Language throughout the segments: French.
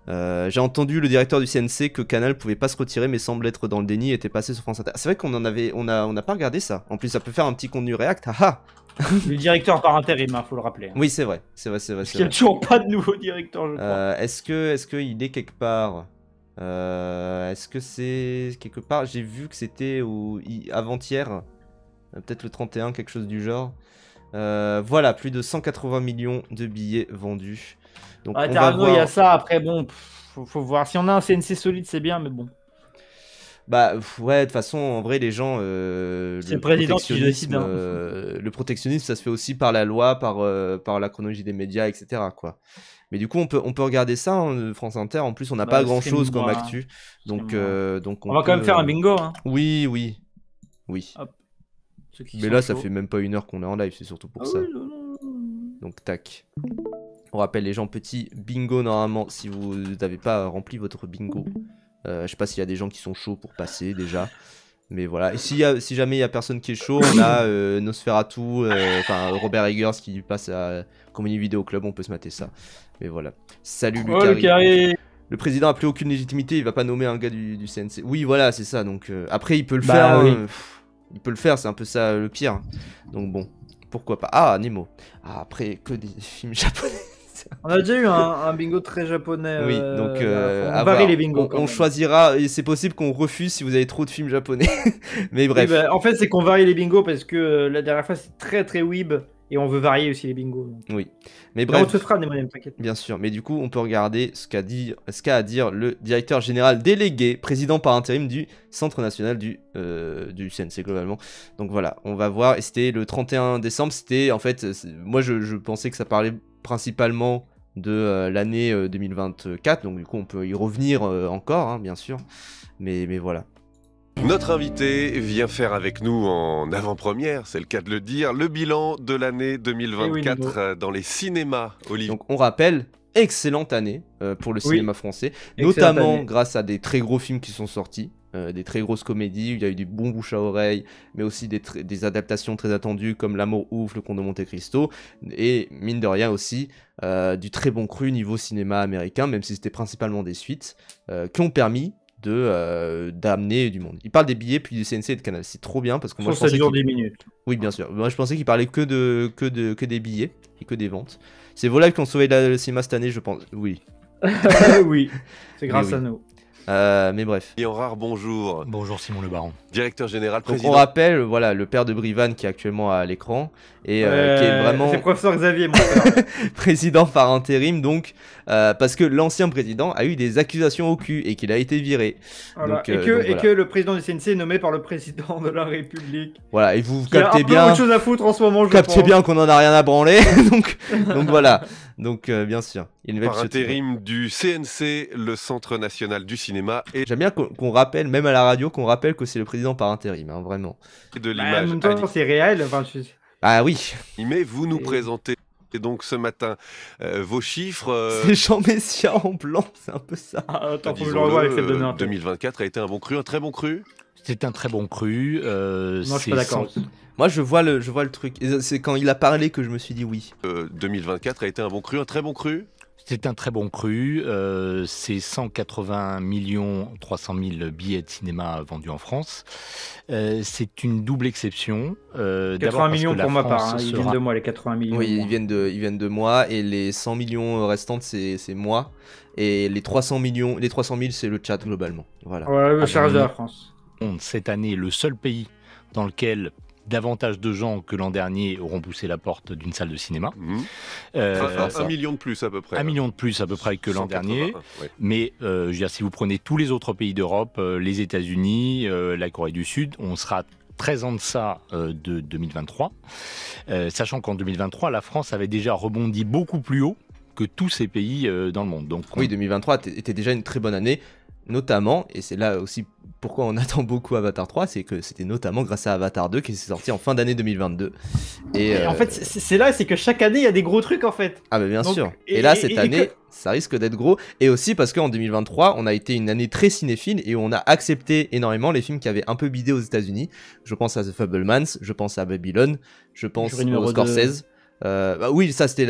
J'ai entendu le directeur du CNC que Canal pouvait pas se retirer mais semble être dans le déni et était passé sur France Inter. C'est vrai qu'on en avait, on a pas regardé ça. En plus ça peut faire un petit contenu React. Haha. Le directeur par intérim, faut le rappeler. Oui c'est vrai, c'est vrai. Parce qu'il n'y a toujours pas de nouveau directeur, je crois. Est-ce qu'il est quelque part? Est-ce que c'est quelque part? J'ai vu que c'était avant-hier, peut-être le 31, quelque chose du genre. Voilà, plus de 180 millions de billets vendus. Donc il y a ça. Après, bon, faut voir. Si on a un CNC solide, c'est bien, mais bon. Bah ouais, de toute façon, en vrai, les gens. C'est le président qui décide. Le protectionnisme, ça se fait aussi par la loi, par la chronologie des médias, etc. quoi. Mais du coup, on peut regarder ça, hein, France Inter. En plus, on n'a pas grand-chose comme actu. Donc on va quand même faire un bingo. Hein. Oui. Hop. Mais là, ça fait même pas 1 heure qu'on est en live, c'est surtout pour ça. Donc, tac. On rappelle les gens, petit bingo normalement, si vous n'avez pas rempli votre bingo. Je sais pas s'il y a des gens qui sont chauds pour passer déjà. Mais voilà. Et si jamais il y a personne qui est chaud, on a Nosferatu, Robert Eggers qui passe à Comedy Video Club, on peut se mater ça. Mais voilà. Salut Lucas. Le président a plus aucune légitimité, il va pas nommer un gars du CNC. Oui, voilà, c'est ça. Donc après, il peut le faire. Oui. Il peut le faire, c'est un peu ça le pire. Donc bon, pourquoi pas. Ah, Nemo. Ah, après, que des films japonais. On a déjà eu un bingo très japonais. Oui, donc on varie les bingos. On choisira, et c'est possible qu'on refuse si vous avez trop de films japonais. Mais bref. Oui, en fait, c'est qu'on varie les bingos parce que la dernière fois, c'est très très weeb. Et on veut varier aussi les bingos. Donc. Oui. Mais bref. Là, on te fera des moyens, t'inquiète. Bien sûr. Mais du coup, on peut regarder ce qu'a à dire le directeur général délégué, président par intérim du Centre national du CNC globalement. Donc voilà, on va voir. Et c'était le 31 décembre. C'était en fait, moi je pensais que ça parlait principalement de l'année 2024. Donc du coup, on peut y revenir encore, hein, bien sûr. Mais voilà. Notre invité vient faire avec nous en avant-première, c'est le cas de le dire, le bilan de l'année 2024 dans les cinémas, Olivier. Donc on rappelle, excellente année pour le cinéma français, notamment grâce à des très gros films qui sont sortis, des très grosses comédies, il y a eu du bon bouche à oreille, mais aussi des adaptations très attendues comme L'Amour ouf, Le Comte de Monte Cristo, et mine de rien aussi, du très bon cru niveau cinéma américain, même si c'était principalement des suites, qui ont permis d'amener du monde. Il parle des billets puis du CNC et de Canal. C'est trop bien parce que moi je pensais ça dure 10 minutes. Oui, bien sûr. Moi je pensais qu'il parlait que des billets et que des ventes. C'est Volaille qui ont sauvé le cinéma cette année, je pense. Oui. Oui. C'est grâce à nous. Mais bref. Et en rare bonjour. Bonjour Simon Le Baron. Directeur général, donc président. on rappelle, voilà, le père de Brivan qui est actuellement à l'écran et qui est vraiment. C'est professeur Xavier, mon père. Président par intérim, donc parce que l'ancien président a eu des accusations au cul et qu'il a été viré. Voilà. Donc, et que le président du CNC est nommé par le président de la République. Voilà, et vous captez bien. Il y a autre chose à foutre en ce moment. Vous captez bien qu'on en a rien à branler, donc voilà. Donc bien sûr. Par intérim du CNC, le Centre national du cinéma. Et... J'aime bien qu'on rappelle, même à la radio, qu'on rappelle que c'est le président par intérim, hein, vraiment. Et de l'image. En même temps, c'est réel. Enfin, Ah oui. Mais vous nous présentez donc ce matin vos chiffres. C'est Jean Messia en blanc, c'est un peu ça. Attends, faut que je le revoie avec cette donnée. 2024 a été un bon cru, un très bon cru. C'est un très bon cru. Non, je suis pas d'accord. Moi, je vois le truc. C'est quand il a parlé que je me suis dit oui. 2024 a été un bon cru, un très bon cru. C'est un très bon cru. C'est 180 300 000 billets de cinéma vendus en France. C'est une double exception. 80 millions pour ma part. Hein. Ils viennent de moi, les 80 millions. Oui, ils viennent de moi. Et les 100 millions restantes, c'est moi. Et les 300 000, c'est le chat globalement. Voilà. Ouais, le charge de la France. Cette année, le seul pays dans lequel davantage de gens que l'an dernier auront poussé la porte d'une salle de cinéma. Un million de plus à peu près. 1 million de plus à peu près que l'an dernier. Oui. Mais je veux dire, si vous prenez tous les autres pays d'Europe, les États-Unis, la Corée du Sud, on sera 13 ans de ça de 2023. Sachant qu'en 2023, la France avait déjà rebondi beaucoup plus haut que tous ces pays dans le monde. Donc, oui, 2023 était déjà une très bonne année. Notamment, et c'est là aussi pourquoi on attend beaucoup Avatar 3, c'est que c'était notamment grâce à Avatar 2 qui s'est sorti en fin d'année 2022. Et en fait, c'est que chaque année, il y a des gros trucs en fait. Ah bah bien sûr. Et là, cette année, ça risque d'être gros. Et aussi parce qu'en 2023, on a été une année très cinéphile et on a accepté énormément les films qui avaient un peu bidé aux États-Unis. Je pense à The Fabelmans, je pense à Babylon, je pense au Scorsese. Bah oui, ça c'était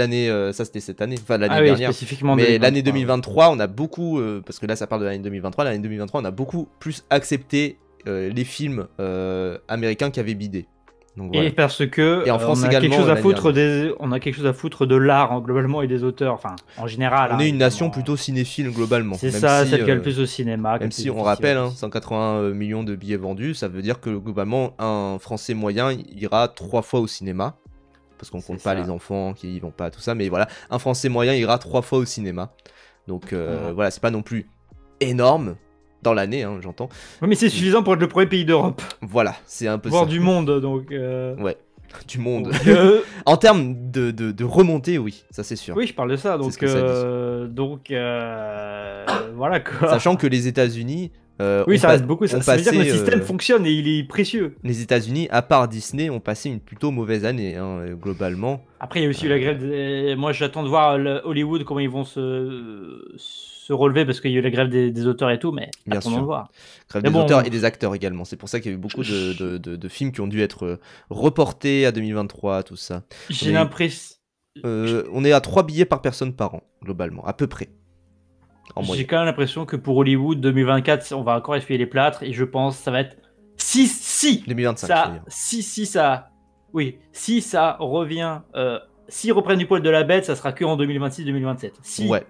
cette année, enfin l'année Ah oui, dernière. spécifiquement Mais 2023, l'année 2023, on a beaucoup, parce que là ça parle de l'année 2023, l'année 2023, on a beaucoup plus accepté les films américains qui avaient bidé. Donc, voilà. Et parce que Et en France on a également, quelque chose à l'année foutre dernière. on a quelque chose à foutre de l'art globalement et des auteurs, enfin en général. On hein, est une nation évidemment. plutôt cinéphile globalement. C'est même ça, si, celle qui a le plus au cinéma. qui a Même le plus si de on festivals rappelle, aussi. 180 millions de billets vendus, ça veut dire que globalement, un Français moyen ira 3 fois au cinéma. Parce qu'on compte pas les enfants qui y vont pas, tout ça. Mais voilà, un Français moyen ira 3 fois au cinéma. Donc voilà, c'est pas non plus énorme dans l'année, hein, j'entends. Oui, mais c'est suffisant pour être le premier pays d'Europe. Voilà, c'est un peu Voire ça. du monde, donc. Ouais, du monde. Donc, En termes de remontée, oui, ça c'est sûr. oui, je parle de ça. Donc, ce que ça voilà quoi. Sachant que les États-Unis. Oui, ça reste beaucoup. Ça veut dire que le passé, système fonctionne et il est précieux. Les États-Unis, à part Disney, ont passé une plutôt mauvaise année, hein, globalement. Après, il y a aussi eu la grève. Moi, j'attends de voir Hollywood comment ils vont se relever parce qu'il y a eu la grève des auteurs et tout, mais Bien attendons sûr. de voir. Grève Mais des bon, auteurs et des acteurs également. C'est pour ça qu'il y a eu beaucoup de films qui ont dû être reportés à 2023, tout ça. J'ai l'impression. On est à 3 billets par personne par an, globalement, à peu près. J'ai quand même l'impression que pour Hollywood 2024, on va encore essuyer les plâtres et je pense que ça va être si 2025. ça, si ça revient, s'ils reprennent du poil de la bête, ça sera que en 2026-2027. Ouais.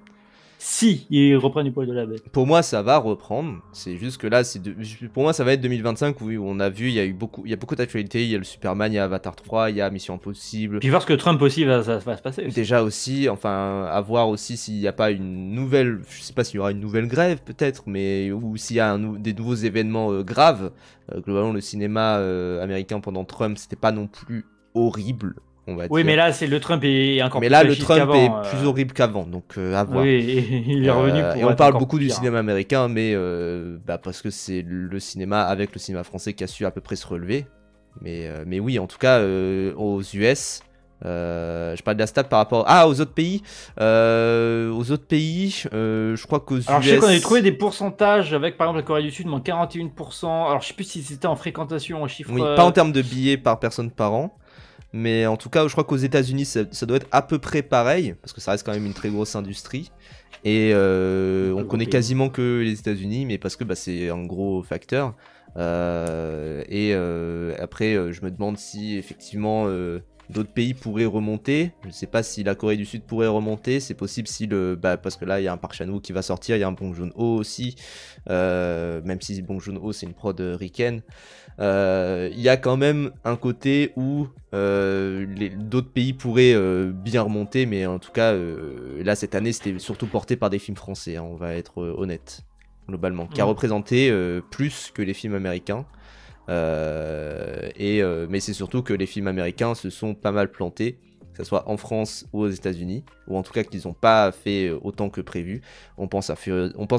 Si ils reprennent du poil de la bête. Pour moi, ça va reprendre. C'est juste que là, pour moi, ça va être 2025 où on a vu, il y a beaucoup d'actualités. Il y a le Superman, il y a Avatar 3, il y a Mission Impossible. Puis voir ce que Trump aussi va se passer. Aussi. Déjà aussi, enfin, à voir aussi s'il n'y a pas une nouvelle, je sais pas s'il y aura une nouvelle grève peut-être, mais ou s'il y a des nouveaux événements graves. Globalement, le cinéma américain pendant Trump, c'était pas non plus horrible. Oui, mais là, c'est le Trump est encore mais plus là, le Trump est qu'avant, plus horrible qu'avant, donc à voir. Oui, il est revenu pour et on parle beaucoup pire. du cinéma américain, mais parce que c'est le cinéma avec le cinéma français qui a su à peu près se relever. Mais oui, en tout cas, aux US, je parle de la stat par rapport aux autres pays. Je crois qu'aux US... Alors, je sais qu'on avait trouvé des pourcentages avec, par exemple, la Corée du Sud, moins 41%. Alors, je sais plus si c'était en fréquentation, en chiffre... Oui, pas en termes de billets par personne par an. Mais en tout cas, je crois qu'aux États-Unis, ça doit être à peu près pareil, parce que ça reste quand même une très grosse industrie. Et on connaît quasiment que les États-Unis, mais parce que c'est un gros facteur. Après, je me demande si effectivement d'autres pays pourraient remonter. Je ne sais pas si la Corée du Sud pourrait remonter. C'est possible si parce que là, il y a un Park Chan-wook qui va sortir, il y a un Bong Joon-ho aussi. Même si Bong Joon-ho, c'est une prod ricaine. Il y a quand même un côté où d'autres pays pourraient bien remonter, mais en tout cas, là, cette année, c'était surtout porté par des films français, hein, on va être honnête, globalement, qui a représenté plus que les films américains. Mais c'est surtout que les films américains se sont pas mal plantés, que ce soit en France ou aux États-Unis, ou en tout cas qu'ils n'ont pas fait autant que prévu. On pense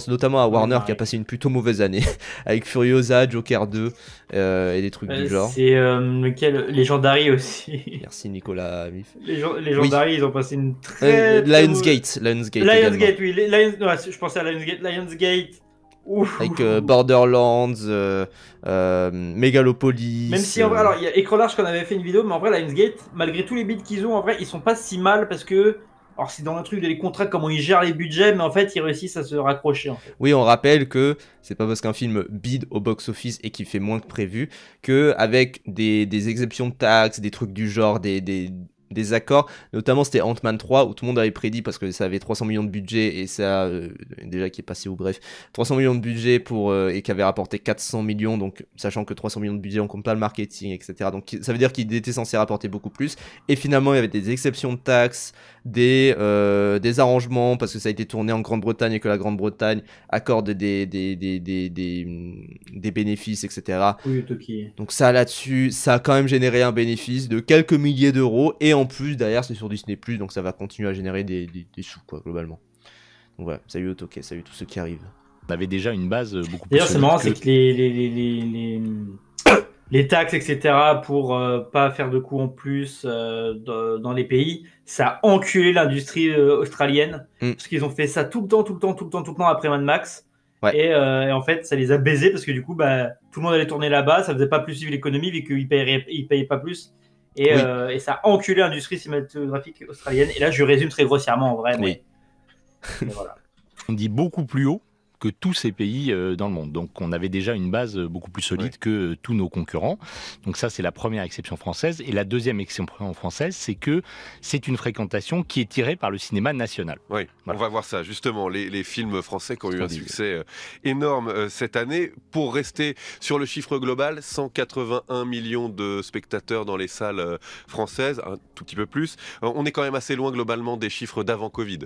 notamment à Warner qui a passé une plutôt mauvaise année avec Furiosa, Joker 2 et des trucs du genre. C'est lequel Legendary aussi. Merci Nicolas. Legendary, ils ont passé une très... Lionsgate. Lionsgate, oui. Je pensais à Lionsgate. Ouf. Avec Borderlands, Megalopolis. Même si en vrai, alors il y a Écran Large qu'on avait fait une vidéo, mais en vrai, Lionsgate, malgré tous les bits qu'ils ont, en vrai, ils sont pas si mal parce que. Alors c'est dans le truc des contrats, comment ils gèrent les budgets, mais en fait, ils réussissent à se raccrocher. En fait. Oui, on rappelle que c'est pas parce qu'un film bide au box-office et qu'il fait moins que prévu que avec des exceptions de taxes, des trucs du genre, des accords, notamment c'était Ant-Man 3 où tout le monde avait prédit parce que ça avait 300 millions de budget et ça déjà qui est passé ou bref 300 millions de budget et qui avait rapporté 400 millions, donc sachant que 300 millions de budget on compte pas le marketing, etc. Donc ça veut dire qu'il était censé rapporter beaucoup plus et finalement il y avait des exceptions de taxes, des arrangements parce que ça a été tourné en Grande-Bretagne et que la Grande-Bretagne accorde des bénéfices, etc. Oui, Toki. Donc ça là-dessus, ça a quand même généré un bénéfice de quelques milliers d'euros et en plus derrière c'est sur Disney+, donc ça va continuer à générer des sous quoi globalement. Donc voilà, salut Otoke, salut tous ceux qui arrivent. On avait déjà une base beaucoup plus... D'ailleurs c'est marrant, c'est que les taxes, etc., pour pas faire de coûts en plus dans les pays, ça a enculé l'industrie australienne, parce qu'ils ont fait ça tout le temps après Mad Max. Ouais. Et en fait, ça les a baisés parce que du coup, tout le monde allait tourner là-bas, ça faisait pas plus suivre l'économie vu qu'ils payaient pas plus. Et ça a enculé l'industrie cinématographique australienne. Et là, je résume très grossièrement en vrai. Mais voilà. On dit beaucoup plus haut que tous ces pays dans le monde. Donc on avait déjà une base beaucoup plus solide que tous nos concurrents. Donc ça, c'est la première exception française. Et la deuxième exception française, c'est que c'est une fréquentation qui est tirée par le cinéma national. Oui, voilà. On va voir ça, justement, les films français qui ont eu un succès énorme cette année. Pour rester sur le chiffre global, 181 millions de spectateurs dans les salles françaises, un tout petit peu plus. On est quand même assez loin globalement des chiffres d'avant Covid.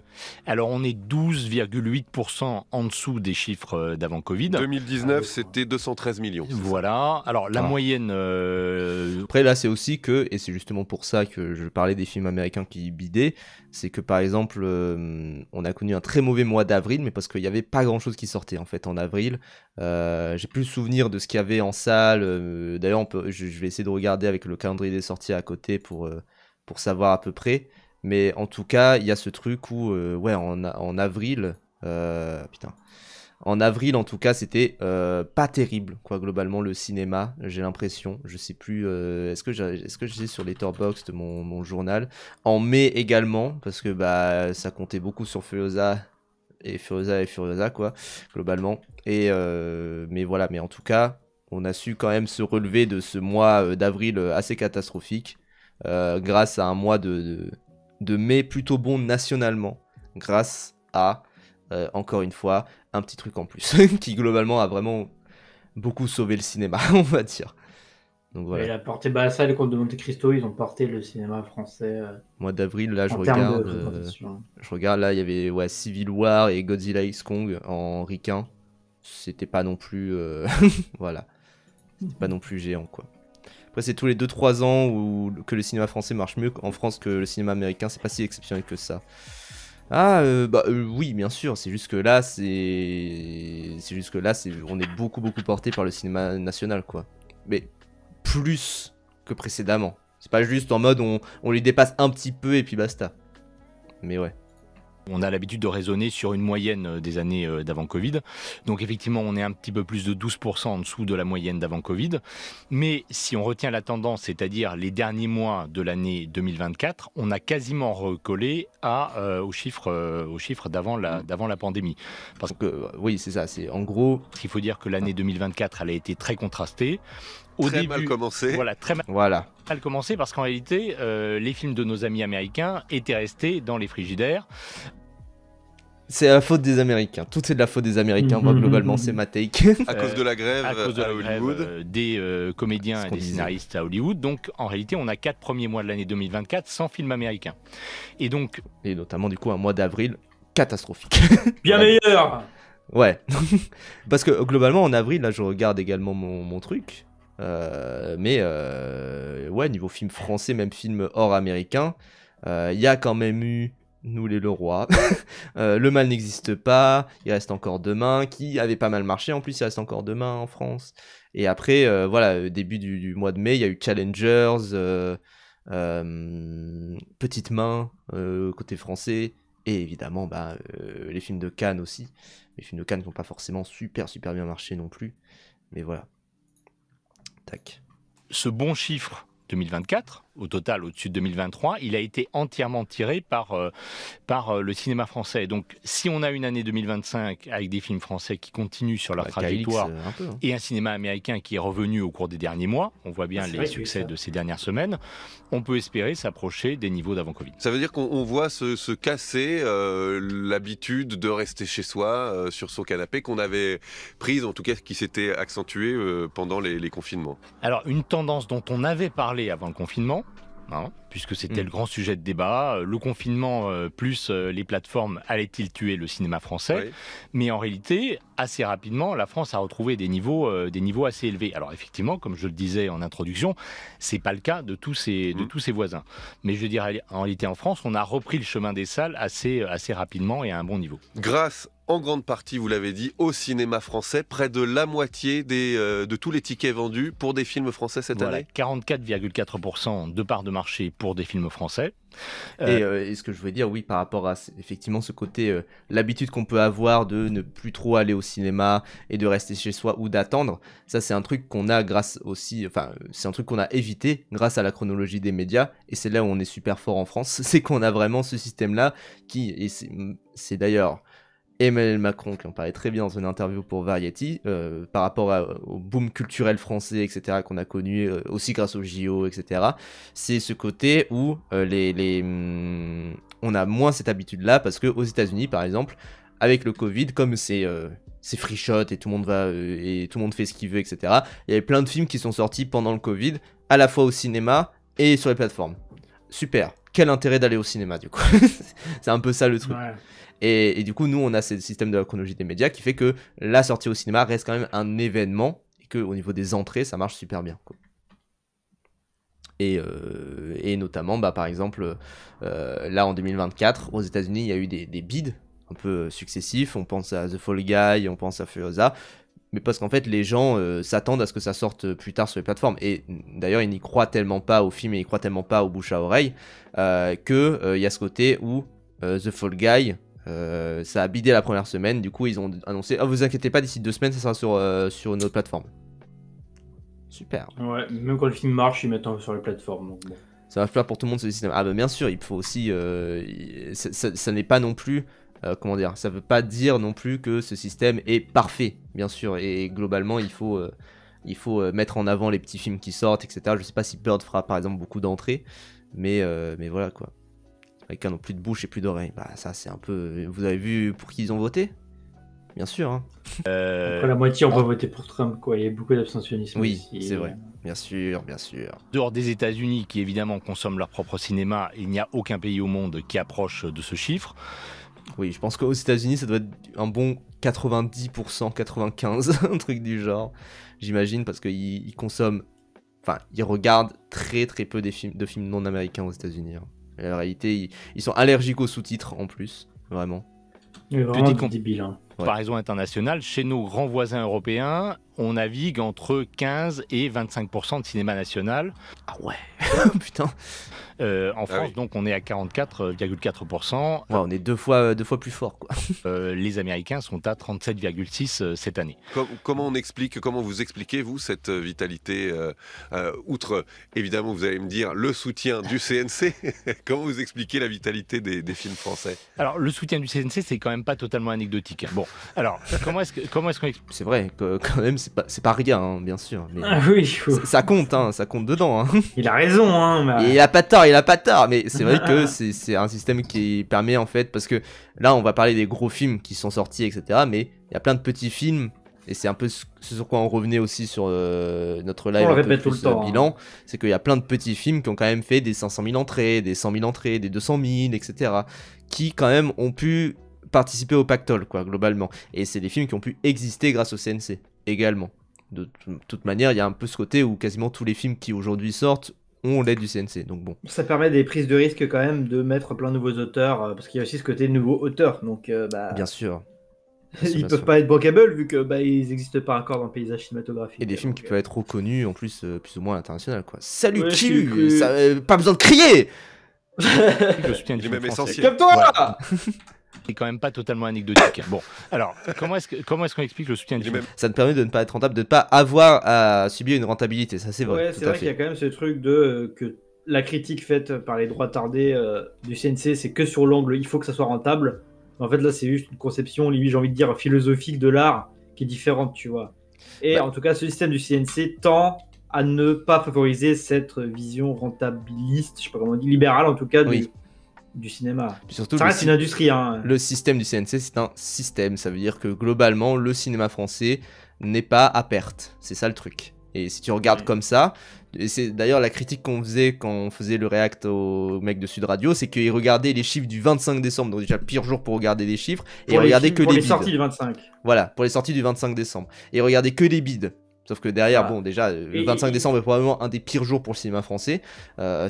Alors on est 12,8% en dessous des chiffres d'avant Covid. 2019, c'était 213 millions. Voilà. Alors, la moyenne... Après, là, c'est aussi que, et c'est justement pour ça que je parlais des films américains qui bidaient, c'est que, par exemple, on a connu un très mauvais mois d'avril, mais parce qu'il n'y avait pas grand-chose qui sortait, en fait, en avril. J'ai plus le souvenir de ce qu'il y avait en salle. D'ailleurs, je vais essayer de regarder avec le calendrier des sorties à côté pour savoir à peu près. Mais en tout cas, il y a ce truc où, en avril... En avril, en tout cas, c'était pas terrible, quoi, globalement, le cinéma, j'ai l'impression. Je sais plus, est-ce que j'ai sur Letterboxd mon journal. En mai également, parce que ça comptait beaucoup sur Furiosa, quoi, globalement. Mais voilà, mais en tout cas, on a su quand même se relever de ce mois d'avril assez catastrophique, grâce à un mois de mai plutôt bon nationalement, grâce à... encore une fois, un petit truc en plus qui globalement a vraiment beaucoup sauvé le cinéma, on va dire. Donc voilà. Et la portée ça, les Contes de Monte Cristo, ils ont porté le cinéma français. Mois d'avril, là, je regarde, là, il y avait Civil War et Godzilla X Kong en ricain. C'était pas non plus, voilà, c'était pas non plus géant, quoi. Après, c'est tous les 2-3 ans que le cinéma français marche mieux en France que le cinéma américain. C'est pas si exceptionnel que ça. Oui, bien sûr, c'est juste que là, on est beaucoup porté par le cinéma national, quoi. Mais plus que précédemment. C'est pas juste en mode on les dépasse un petit peu et puis basta. Mais ouais. On a l'habitude de raisonner sur une moyenne des années d'avant Covid. Donc effectivement, on est un petit peu plus de 12% en dessous de la moyenne d'avant Covid. Mais si on retient la tendance, c'est-à-dire les derniers mois de l'année 2024, on a quasiment recollé aux chiffres d'avant la pandémie. Parce que oui, c'est ça. C'est en gros. Il faut dire que l'année 2024, elle a été très contrastée. Mal commencé. Voilà, très mal commencé parce qu'en réalité, les films de nos amis américains étaient restés dans les frigidaires. C'est la faute des Américains. Tout est de la faute des Américains. Moi, globalement, c'est ma take. À cause de la grève à Hollywood. Des comédiens et des scénaristes à Hollywood. Donc, en réalité, on a 4 premiers mois de l'année 2024 sans film américain. Et notamment, du coup, un mois d'avril catastrophique. Bien meilleur. Ouais. Parce que, globalement, en avril, là, je regarde également mon truc. Niveau film français, même film hors américain, il y a quand même eu Nous les Leroy, Le Mal n'existe pas, Il reste encore demain, qui avait pas mal marché, en plus il reste encore demain en France. Et après, début du mois de mai, il y a eu Challengers, Petite Main, côté français, et évidemment les films de Cannes aussi. Les films de Cannes qui n'ont pas forcément super bien marché non plus, mais voilà. Tac. Ce bon chiffre 2024, au total au-dessus de 2023, il a été entièrement tiré par le cinéma français. Donc si on a une année 2025 avec des films français qui continuent sur leur trajectoire et un cinéma américain qui est revenu au cours des derniers mois, on voit bien les succès de ces dernières semaines, on peut espérer s'approcher des niveaux d'avant Covid. Ça veut dire qu'on voit se casser l'habitude de rester chez soi, sur son canapé, qu'on avait prise, en tout cas qui s'était accentuée pendant les confinements. Alors une tendance dont on avait parlé avant le confinement, puisque c'était le grand sujet de débat, le confinement plus les plateformes, allait-il tuer le cinéma français? Mais en réalité, assez rapidement, la France a retrouvé des niveaux assez élevés. Alors effectivement, comme je le disais en introduction, c'est pas le cas de tous ses voisins. Mais je dirais, en réalité, en France, on a repris le chemin des salles assez rapidement et à un bon niveau. Grâce en grande partie, vous l'avez dit, au cinéma français, près de la moitié de tous les tickets vendus pour des films français cette année. 44,4% de part de marché pour des films français. Et ce que je voulais dire, oui, par rapport à effectivement ce côté, l'habitude qu'on peut avoir de ne plus trop aller au cinéma et de rester chez soi ou d'attendre, ça c'est un truc qu'on a grâce aussi, enfin c'est un truc qu'on a évité grâce à la chronologie des médias, et c'est là où on est super fort en France, c'est qu'on a vraiment ce système-là qui, et c'est d'ailleurs Emmanuel Macron qui en parlait très bien dans une interview pour Variety, par rapport au boom culturel français, etc., qu'on a connu aussi grâce aux JO, etc. C'est ce côté où on a moins cette habitude-là, parce qu'aux États-Unis, par exemple, avec le Covid, comme c'est free shot et tout le monde va et tout le monde fait ce qu'il veut, etc., il y avait plein de films qui sont sortis pendant le Covid, à la fois au cinéma et sur les plateformes. Super. Quel intérêt d'aller au cinéma, du coup? C'est un peu ça le truc. Ouais. Et du coup, nous, on a ce système de la chronologie des médias qui fait que la sortie au cinéma reste quand même un événement, et qu'au niveau des entrées, ça marche super bien, quoi. Et notamment, par exemple, là en 2024, aux États-Unis, il y a eu des bids un peu successifs. On pense à The Fall Guy, on pense à Furiosa, mais parce qu'en fait, les gens s'attendent à ce que ça sorte plus tard sur les plateformes. Et d'ailleurs, ils n'y croient tellement pas au film et ils croient tellement pas au bouche à oreille qu'il y a ce côté où The Fall Guy. Ça a bidé la première semaine, du coup ils ont annoncé vous inquiétez pas, d'ici 2 semaines ça sera sur notre plateforme. Super. Ouais, même quand le film marche, ils mettent sur les plateformes. Donc bon. Ça marche pas pour tout le monde ce système. Ah bah bien sûr, il faut aussi ça n'est pas non plus comment dire, ça veut pas dire non plus que ce système est parfait, bien sûr, et globalement il faut mettre en avant les petits films qui sortent, etc. Je sais pas si Bird fera par exemple beaucoup d'entrées, mais voilà quoi. Avec un non plus de bouche et plus d'oreilles. Bah ça c'est un peu... Vous avez vu pour qui ils ont voté? Bien sûr. Hein. Après la moitié on va voter pour Trump, quoi. Il y a beaucoup d'abstentionnisme. Oui, c'est vrai. Bien sûr, bien sûr. Dehors des États-Unis, qui évidemment consomment leur propre cinéma, il n'y a aucun pays au monde qui approche de ce chiffre. Oui, je pense qu'aux États-Unis ça doit être un bon 90%, 95%, un truc du genre. J'imagine, parce qu'ils consomment... Enfin, ils regardent très très peu de films non américains aux États-Unis. Hein. Et en réalité, ils sont allergiques aux sous-titres en plus, vraiment. Petite comparaison comparaison internationale, chez nos grands voisins européens, on navigue entre 15 et 25% de cinéma national. Ah ouais, putain. En France, oui. Donc on est à 44,4%. Ouais, on est deux fois plus fort, quoi. Les Américains sont à 37,6% cette année. Comment vous expliquez, vous, cette vitalité, outre, évidemment, vous allez me dire, le soutien du CNC, comment vous expliquez la vitalité des films français? Alors, le soutien du CNC, c'est quand même pas totalement anecdotique. Bon, alors, comment est-ce qu'on explique? C'est vrai que quand même, c'est pas rien, hein, bien sûr. Mais oui, ça compte, hein, ça compte dedans. Hein. Il a raison, hein. Mais... Il a pas tort, mais c'est vrai que c'est un système qui permet, en fait, parce que là, on va parler des gros films qui sont sortis, etc., mais il y a plein de petits films, et c'est un peu ce sur quoi on revenait aussi sur notre live un peu plus bilan, hein. C'est qu'il y a plein de petits films qui ont quand même fait des 500 000 entrées, des 100 000 entrées, des 200 000, etc., qui quand même ont pu participer au pactole, quoi, globalement. Et c'est des films qui ont pu exister grâce au CNC, également. De toute manière, il y a un peu ce côté où quasiment tous les films qui aujourd'hui sortent ont l'aide du CNC, donc bon. Ça permet des prises de risque quand même de mettre plein de nouveaux auteurs, parce qu'il y a aussi ce côté nouveaux auteurs, donc bien sûr. Ils peuvent pas être bankable vu que ils n'existent pas encore dans le paysage cinématographique. Et des films qui peuvent être reconnus en plus, plus ou moins à l'international, quoi. Salut, Kilu, pas besoin de crier. Le soutien du même essentiel. Comme toi. C'est quand même pas totalement anecdotique. Bon, alors, comment est-ce qu'on explique le soutien du film? Ça te permet de ne pas être rentable, de ne pas avoir à subir une rentabilité, ça c'est vrai. Ouais, c'est vrai qu'il y a quand même ce truc de que la critique faite par les droits tardés du CNC, c'est que sur l'angle, il faut que ça soit rentable. En fait, là, c'est juste une conception, limite, j'ai envie de dire, philosophique de l'art qui est différente, tu vois. Et en tout cas, ce système du CNC tend à ne pas favoriser cette vision rentabiliste, je sais pas comment on dit, libérale en tout cas, du cinéma. Puis surtout, ça reste une industrie. Hein. Le système du CNC, c'est un système. Ça veut dire que globalement, le cinéma français n'est pas à perte. C'est ça le truc. Et si tu regardes comme ça, et c'est d'ailleurs la critique qu'on faisait quand on faisait le react au mec de Sud Radio, c'est qu'ils regardaient les chiffres du 25 décembre, donc déjà pire jour pour regarder les chiffres, et ils regardaient que les bids. Pour les sorties du 25. Voilà, pour les sorties du 25 décembre. Et ils regardaient que les bids. Sauf que derrière, bon, déjà, le 25 décembre est probablement un des pires jours pour le cinéma français.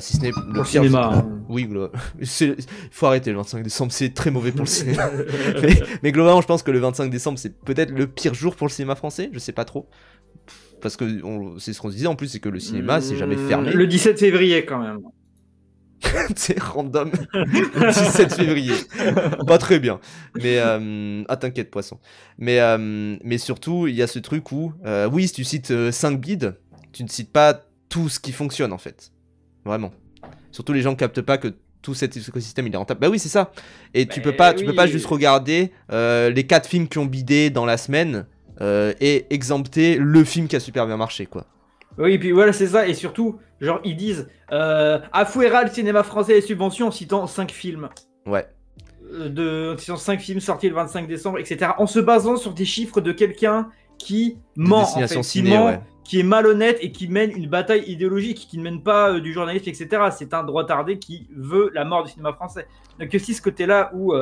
Si ce n'est le pire. Cinéma. Oui, il faut arrêter le 25 décembre, c'est très mauvais pour le cinéma. mais globalement, je pense que le 25 décembre, c'est peut-être le pire jour pour le cinéma français, je sais pas trop. Parce que c'est ce qu'on se disait en plus, c'est que le cinéma, c'est jamais fermé. Le 17 février, quand même. C'est random. 17 février. Pas très bien. Mais ah t'inquiète poisson. Mais surtout il y a ce truc où oui, si tu cites 5 bids, tu ne cites pas tout ce qui fonctionne en fait. Vraiment. Surtout les gens captent pas que tout cet écosystème il est rentable. Bah oui, c'est ça. Et tu peux pas juste regarder les 4 films qui ont bidé dans la semaine et exempter le film qui a super bien marché quoi. Oui, et puis voilà, c'est ça. Et surtout, genre, ils disent Afouera le cinéma français et subventions en citant 5 films. Ouais. En citant 5 films sortis le 25 décembre, etc. En se basant sur des chiffres de quelqu'un qui ment, en fait, qui est malhonnête et qui mène une bataille idéologique, qui ne mène pas du journalisme, etc. C'est un droitardé qui veut la mort du cinéma français. Donc, aussi ce côté-là où.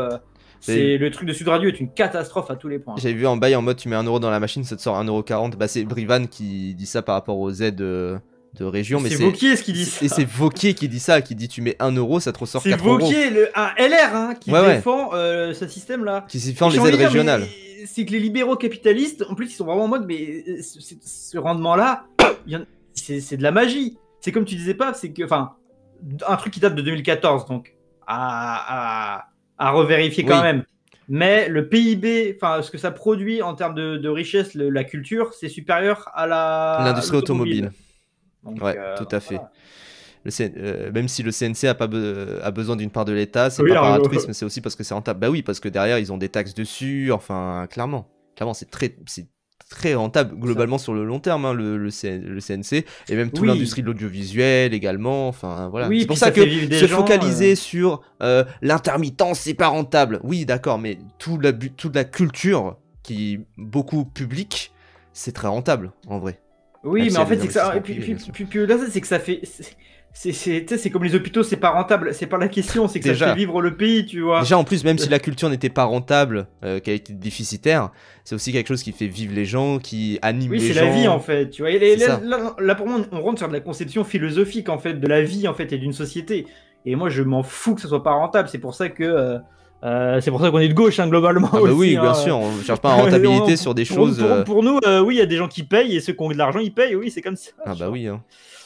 C'est le truc de Sud Radio est une catastrophe à tous les points. J'avais vu en bail en mode tu mets 1€ dans la machine, ça te sort 1,40€. Bah c'est Brivan qui dit ça par rapport aux aides de région. Mais c'est Vauquier ce qui dit ça. Et c'est Vauquier qui dit ça, qui dit tu mets 1€, ça te ressort 4€. C'est Vauquier, un LR hein, qui défend ce système-là. Qui défend les aides régionales. C'est que les libéraux capitalistes, en plus ils sont vraiment en mode mais ce rendement-là, c'est de la magie. C'est comme tu disais pas, c'est que, enfin, un truc qui date de 2014, donc à revérifier quand même. Mais le PIB, enfin ce que ça produit en termes de richesse, la culture, c'est supérieur à l'industrie automobile. Donc, ouais, tout à fait. Voilà. Même si le CNC a besoin d'une part de l'État, c'est pas par altruisme, c'est aussi parce que c'est rentable. Bah oui, parce que derrière ils ont des taxes dessus. Enfin, clairement, c'est très rentable globalement sur le long terme, hein, le CNC et même toute l'industrie de l'audiovisuel également. Enfin voilà. Oui, c'est pour ça que se focaliser sur l'intermittence, c'est pas rentable. Oui, d'accord, mais toute la culture qui est beaucoup publique, c'est très rentable en vrai. Oui, mais en fait c'est que ça. Et puis là, c'est que ça fait. C'est comme les hôpitaux, c'est pas rentable, c'est pas la question, c'est que déjà, ça fait vivre le pays, tu vois. Déjà en plus, même si la culture n'était pas rentable, qu'elle était déficitaire, c'est aussi quelque chose qui fait vivre les gens, qui anime les gens. Oui, c'est la vie en fait, tu vois. Et là, pour moi, on rentre sur de la conception philosophique en fait, de la vie en fait et d'une société. Et moi, je m'en fous que ça soit pas rentable, c'est pour ça que. C'est pour ça qu'on est de gauche, hein, globalement. Ah bah aussi, oui, bien sûr, on cherche pas la rentabilité sur des choses. Pour nous, oui, il y a des gens qui payent et ceux qui ont de l'argent, ils payent, oui, c'est comme ça. Ah bah oui, hein.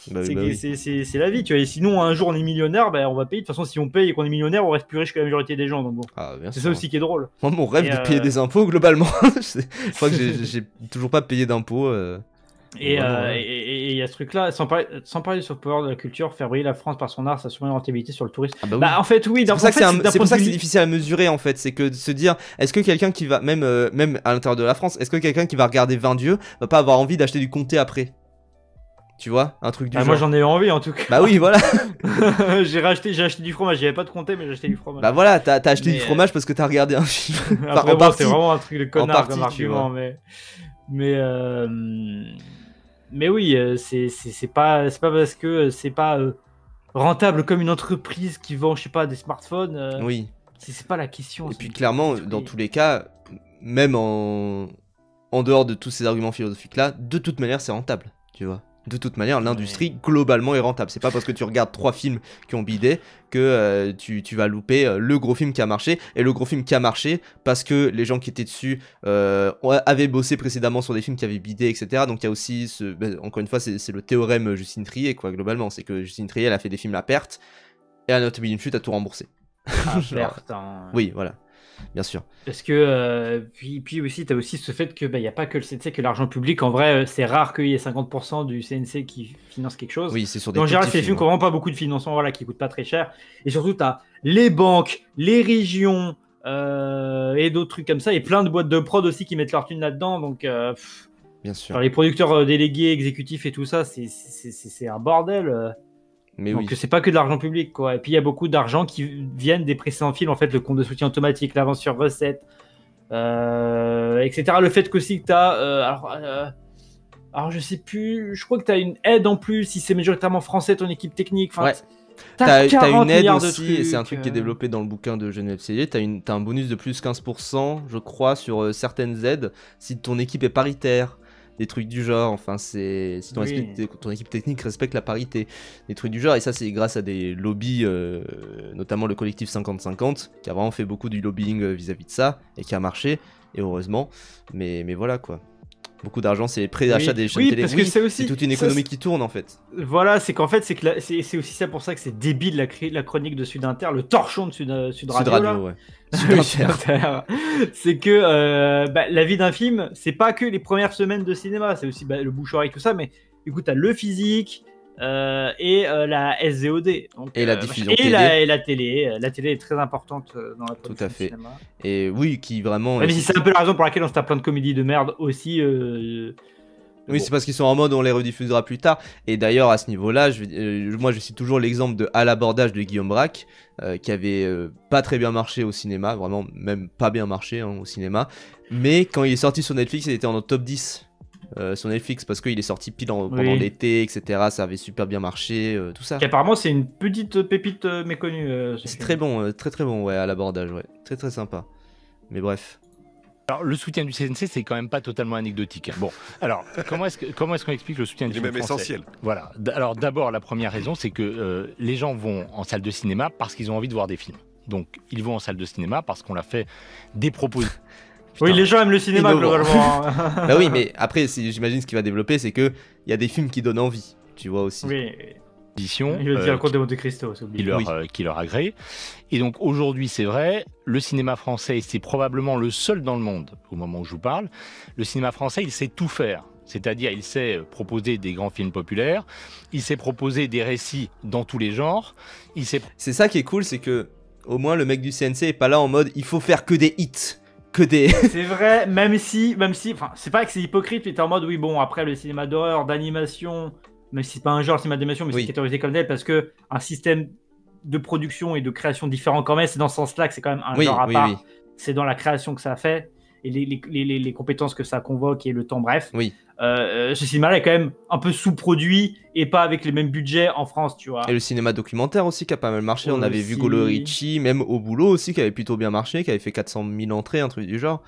C'est la vie, tu vois. Et sinon, un jour on est millionnaire, on va payer. De toute façon, si on paye et qu'on est millionnaire, on reste plus riche que la majorité des gens. Donc bon, c'est ça aussi qui est drôle. Moi, mon rêve de payer des impôts, globalement. Je crois que j'ai toujours pas payé d'impôts. Et il y a ce truc-là, sans parler du soft power de la culture, faire briller la France par son art, s'assurer une rentabilité sur le tourisme. Ah bah oui. En fait, oui. C'est pour ça que c'est difficile à mesurer, en fait. C'est que de se dire, est-ce que quelqu'un qui va, même à l'intérieur de la France, est-ce que quelqu'un qui va regarder 20 dieux va pas avoir envie d'acheter du comté après? Tu vois, un truc du genre. Moi j'en ai envie en tout cas. Bah oui, voilà. j'ai acheté du fromage, j'avais pas de comté mais j'ai acheté du fromage. Bah voilà, t'as acheté du fromage parce que t'as regardé un film. Après bon, c'est vraiment un truc de connard comme argument, mais oui, c'est pas parce que c'est pas rentable comme une entreprise qui vend, je sais pas, des smartphones. Oui. C'est pas la question. Et puis clairement, dans tous les cas, même en dehors de tous ces arguments philosophiques là, de toute manière c'est rentable, tu vois. De toute manière, l'industrie globalement est rentable. C'est pas parce que tu regardes 3 films qui ont bidé que tu vas louper le gros film qui a marché. Et le gros film qui a marché parce que les gens qui étaient dessus avaient bossé précédemment sur des films qui avaient bidé, etc. Donc il y a aussi, encore une fois, c'est le théorème Justine Triet, quoi, globalement. C'est que Justine Triet, elle a fait des films à perte et Anatomie d'une chute a tout remboursé. À perte, hein. Oui, voilà. Bien sûr. Parce que puis aussi t'as aussi ce fait que y a pas que le CNC, que l'argent public en vrai c'est rare qu'il y ait 50% du CNC qui finance quelque chose. Oui, c'est sur des en général c'est des films qui n'ont vraiment pas beaucoup de financement, voilà, qui coûtent pas très cher. Et surtout t'as les banques, les régions et d'autres trucs comme ça, et plein de boîtes de prod aussi qui mettent leur thune là-dedans. Donc bien sûr. Alors, les producteurs délégués, exécutifs et tout ça, c'est un bordel. Mais donc c'est pas que de l'argent public, quoi. Et puis il y a beaucoup d'argent qui viennent des précédents films, en fait, le compte de soutien automatique, l'avance sur recette, etc. Le fait qu'aussi que t'as alors je sais plus, je crois que t'as une aide en plus si c'est majoritairement français ton équipe technique. Enfin, ouais. T'as une aide aussi, et c'est un truc qui est développé dans le bouquin de Geneviève Cellier. T'as un bonus de plus 15%, je crois, sur certaines aides si ton équipe est paritaire. Des trucs du genre, enfin c'est si ton équipe technique respecte la parité, des trucs du genre, et ça c'est grâce à des lobbies, notamment le collectif 50-50 qui a vraiment fait beaucoup du lobbying vis-à-vis de ça et qui a marché, et heureusement, mais voilà quoi. Beaucoup d'argent, c'est les pré-achats des chaînes télé. Parce que c'est toute une économie qui tourne en fait. Voilà, c'est qu'en fait, c'est aussi ça pour ça que c'est débile la chronique de Sud Inter, le torchon de Sud Radio, ouais. Sud Inter. C'est que la vie d'un film, c'est pas que les premières semaines de cinéma, c'est aussi le bouche-oreille, tout ça, mais écoute, t'as le physique et la SVOD. Donc, et la diffusion et télé. La télé. La télé est très importante dans la production. Tout à fait. Du cinéma. Et oui, qui vraiment. Même si c'est un peu la raison pour laquelle on se tape plein de comédies de merde aussi. Oui, c'est parce qu'ils sont en mode on les rediffusera plus tard. Et d'ailleurs, à ce niveau-là, moi je cite toujours l'exemple de À l'abordage de Guillaume Braque, qui avait pas très bien marché au cinéma, vraiment même pas bien marché au cinéma. Mais quand il est sorti sur Netflix, il était en top 10 sur Netflix parce qu'il est sorti pile pendant l'été, etc. Ça avait super bien marché, tout ça. Qui apparemment, c'est une petite pépite méconnue. C'est très bon, très bon, ouais, À l'abordage, ouais. Très très sympa. Mais bref. Alors, le soutien du CNC, c'est quand même pas totalement anecdotique. Bon, alors, comment est-ce qu'on explique le soutien du film français ? Il est même essentiel. Voilà. Alors, d'abord, la première raison, c'est que les gens vont en salle de cinéma parce qu'ils ont envie de voir des films. Donc, ils vont en salle de cinéma parce qu'on leur fait des propositions. Oui, les gens aiment le cinéma, globalement. Bah oui, mais après, j'imagine ce qu'il va développer, c'est qu'il y a des films qui donnent envie, tu vois aussi. Oui. Il veut dire le Comte de Monte Cristo, qui leur agrée. Et donc aujourd'hui, c'est vrai, le cinéma français, c'est probablement le seul dans le monde, au moment où je vous parle, le cinéma français, il sait tout faire. C'est-à-dire, il sait proposer des grands films populaires, il sait proposer des récits dans tous les genres, C'est ça qui est cool, c'est que au moins le mec du CNC est pas là en mode il faut faire que des hits. Que des... C'est vrai, même si, enfin, c'est pas que c'est hypocrite, mais t'es en mode oui, bon, après le cinéma d'horreur, d'animation, même si c'est pas un genre cinéma d'animation, mais c'est catégorisé comme tel parce que un système de production et de création différent quand même, c'est dans ce sens-là que c'est quand même un genre à part. C'est dans la création que ça fait et les compétences que ça convoque et le temps, bref. Oui. Ce cinéma-là est quand même un peu sous-produit et pas avec les mêmes budgets en France, tu vois. Et le cinéma documentaire aussi qui a pas mal marché. On avait vu Golo Ricci, même Au Boulot aussi, qui avait plutôt bien marché, qui avait fait 400 000 entrées, un truc du genre.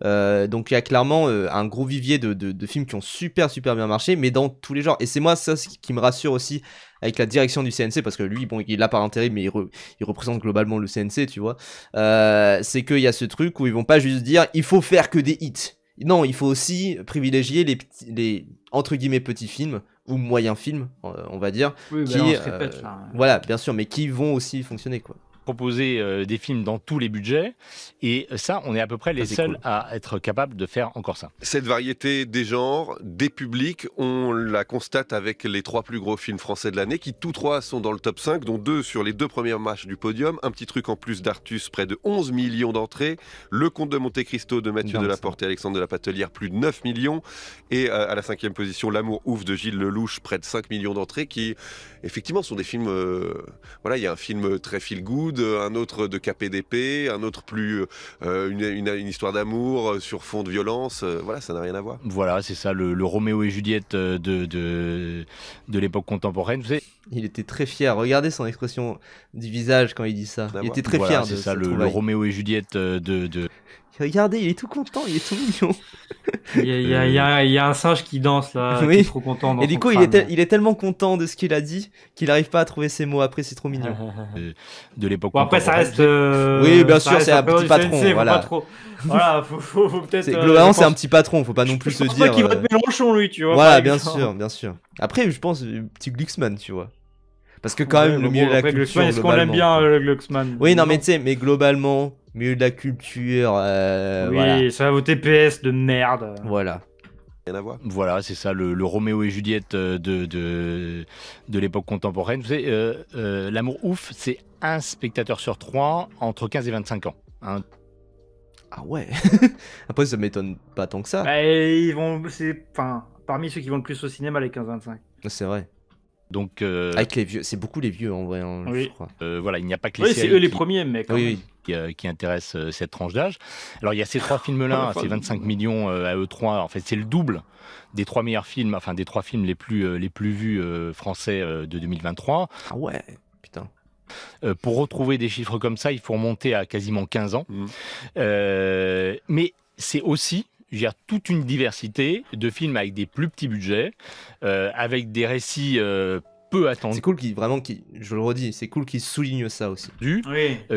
Donc il y a clairement un gros vivier de films qui ont super bien marché, mais dans tous les genres. Et c'est moi ça qui me rassure aussi avec la direction du CNC, parce que lui, bon, il est là par intérim, mais il représente globalement le CNC, tu vois. C'est qu'il y a ce truc où ils vont pas juste dire il faut faire que des hits. Non, il faut aussi privilégier les entre guillemets petits films ou moyens films, on va dire, voilà, bien sûr, mais qui vont aussi fonctionner, quoi. Proposer des films dans tous les budgets, et ça, on est à peu près les seuls à être capables de faire encore ça. Cette variété des genres, des publics, on la constate avec les 3 plus gros films français de l'année, qui tous 3 sont dans le top 5, dont 2 sur les 2 premières marches du podium. Un petit truc en plus d'Artus, près de 11 millions d'entrées. Le Comte de Monte Cristo de Mathieu Delaporte et Alexandre de la Patelière, plus de 9 millions. Et à la 5e position, L'amour ouf de Gilles Lelouch, près de 5 millions d'entrées, qui effectivement sont des films... voilà, il y a un film très feel good, un autre de KPDP, un autre plus une histoire d'amour sur fond de violence, voilà, ça n'a rien à voir. Voilà, c'est ça, le Roméo et Juliette de l'époque contemporaine. Vous savez, il était très fier, regardez son expression du visage quand il dit ça. Il était très fier de ça. C'est ça, le Roméo et Juliette Regardez, il est tout content, il est tout mignon. Il y a un singe qui danse là, qui est trop content. Et du coup, il est tellement content de ce qu'il a dit qu'il n'arrive pas à trouver ses mots. Après, c'est trop mignon. De l'époque. Bon, après, ça reste. Oui, bien sûr, c'est un petit patron. Voilà. Voilà, faut peut-être. Globalement, c'est un petit patron. Faut pas non plus se dire. C'est pas qu'il vote Mélenchon, lui, tu vois. Voilà, bien sûr. Après, je pense petit Glucksmann, tu vois. Parce que quand même, le milieu de la culture. Est-ce qu'on l'aime bien, le Glucksmann? Oui, non, mais tu sais, mais globalement, milieu de la culture. Oui, voilà. ça va voter PS de merde. Voilà. Rien à voir. Voilà, c'est ça, le Roméo et Juliette de l'époque contemporaine. Vous savez, L'amour ouf, c'est un spectateur sur 3 entre 15 et 25 ans. Hein. Ah ouais. Après, ça m'étonne pas tant que ça. Bah, parmi ceux qui vont le plus au cinéma, les 15-25. C'est vrai. Donc, avec les vieux, c'est beaucoup les vieux en vrai, hein, oui. je crois. Voilà, il n'y a pas que les séries. C'est eux les premiers, mec. Oui. Qui intéressent cette tranche d'âge. Alors, il y a ces 3 films-là, ces 25 millions à eux 3. En fait, c'est le double des 3 meilleurs films, enfin des 3 films les plus vus français de 2023. Ah ouais, putain. Pour retrouver des chiffres comme ça, il faut remonter à quasiment 15 ans. Mais c'est aussi toute une diversité de films avec des plus petits budgets, avec des récits peu attendus. C'est cool je le redis, c'est cool qu'ils soulignent ça aussi.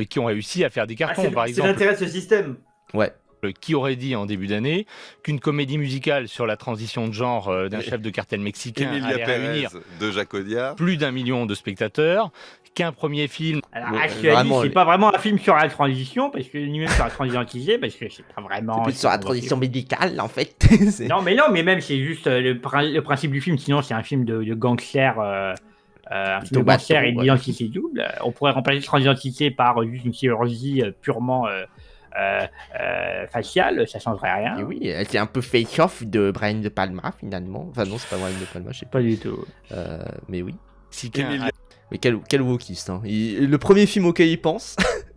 Qui ont réussi à faire des cartons, par exemple. C'est l'intérêt de ce système. Ouais. Qui aurait dit en début d'année qu'une comédie musicale sur la transition de genre d'un chef de cartel mexicain Emilia allait Pérez réunir de Jacques Audiard. plus d'1 million de spectateurs, qu'un premier film... Alors, actuellement, c'est pas vraiment un film sur la transition, parce que ni même sur la transition anticipée, parce que c'est pas vraiment... C'est plus sur la transition médicale, en fait. Non, mais même, c'est juste le principe du film. Sinon, c'est un film de gangster... un film de gangster et d'identité double. On pourrait remplacer cette identité par juste une chirurgie purement faciale, ça changerait rien. Et oui, c'est un peu face-off de Brian De Palma finalement. Enfin non, c'est pas Brian De Palma, je sais pas. Pas du tout. Mais oui. Si Mais quel wokiste, hein. Le premier film auquel il pense,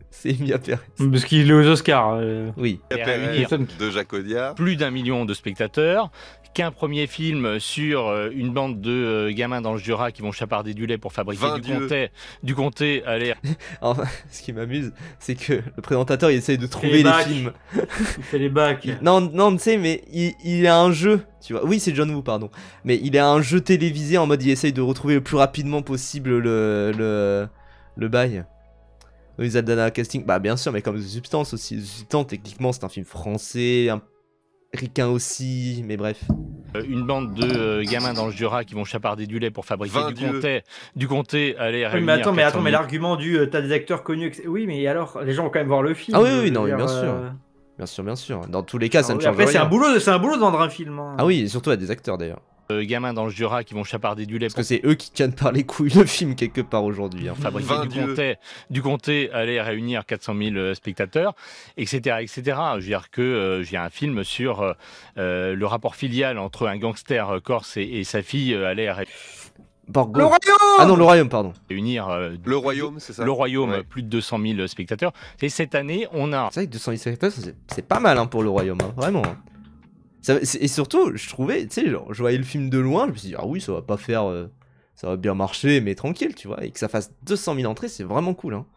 c'est Emilia Pérez. Parce qu'il est aux Oscars. Oui. Emilia Pérez de Jacques Audiard. Plus d'1 million de spectateurs, qu'un premier film sur une bande de gamins dans le Jura qui vont chaparder du lait pour fabriquer du comté allait... Enfin, ce qui m'amuse, c'est que le présentateur il essaye de trouver les films. Il fait les bacs. Non, tu sais, mais il a un jeu, tu vois. Oui, c'est John Woo, pardon. Mais il a un jeu télévisé en mode il essaye de retrouver le plus rapidement possible le bail. Ils Aldana casting, bah bien sûr, mais comme The Substance aussi. The Substance, techniquement, c'est un film français, un ricain aussi, mais bref. Une bande de gamins dans le Jura qui vont chaparder du lait pour fabriquer du comté allait réunir... Mais attends, mais l'argument du t'as des acteurs connus, etc. Oui, mais alors, les gens vont quand même voir le film. Ah oui, non, bien sûr. Bien sûr. Dans tous les cas, ça ne change rien. Après, c'est un boulot de vendre un film. Hein. Ah oui, et surtout à des acteurs d'ailleurs. Gamins dans le Jura qui vont chaparder du lait. Parce que c'est eux qui tiennent par les couilles le film quelque part aujourd'hui. Hein. Fabriquer du comté allait réunir 400 000 spectateurs, etc. Je veux dire que j'ai un film sur le rapport filial entre un gangster corse et sa fille allait Le Royaume. Ah non, Le Royaume, pardon. Réunir Le Royaume, c'est ça. Le Royaume, plus de 200 000 spectateurs. Et cette année, on a... C'est vrai que 200 000 spectateurs, c'est pas mal hein, pour Le Royaume, hein, vraiment. Et surtout, je trouvais, tu sais, genre, je voyais le film de loin, je me suis dit, ah oui, ça va pas faire... ça va bien marcher, mais tranquille, tu vois. Et que ça fasse 200 000 entrées, c'est vraiment cool, hein.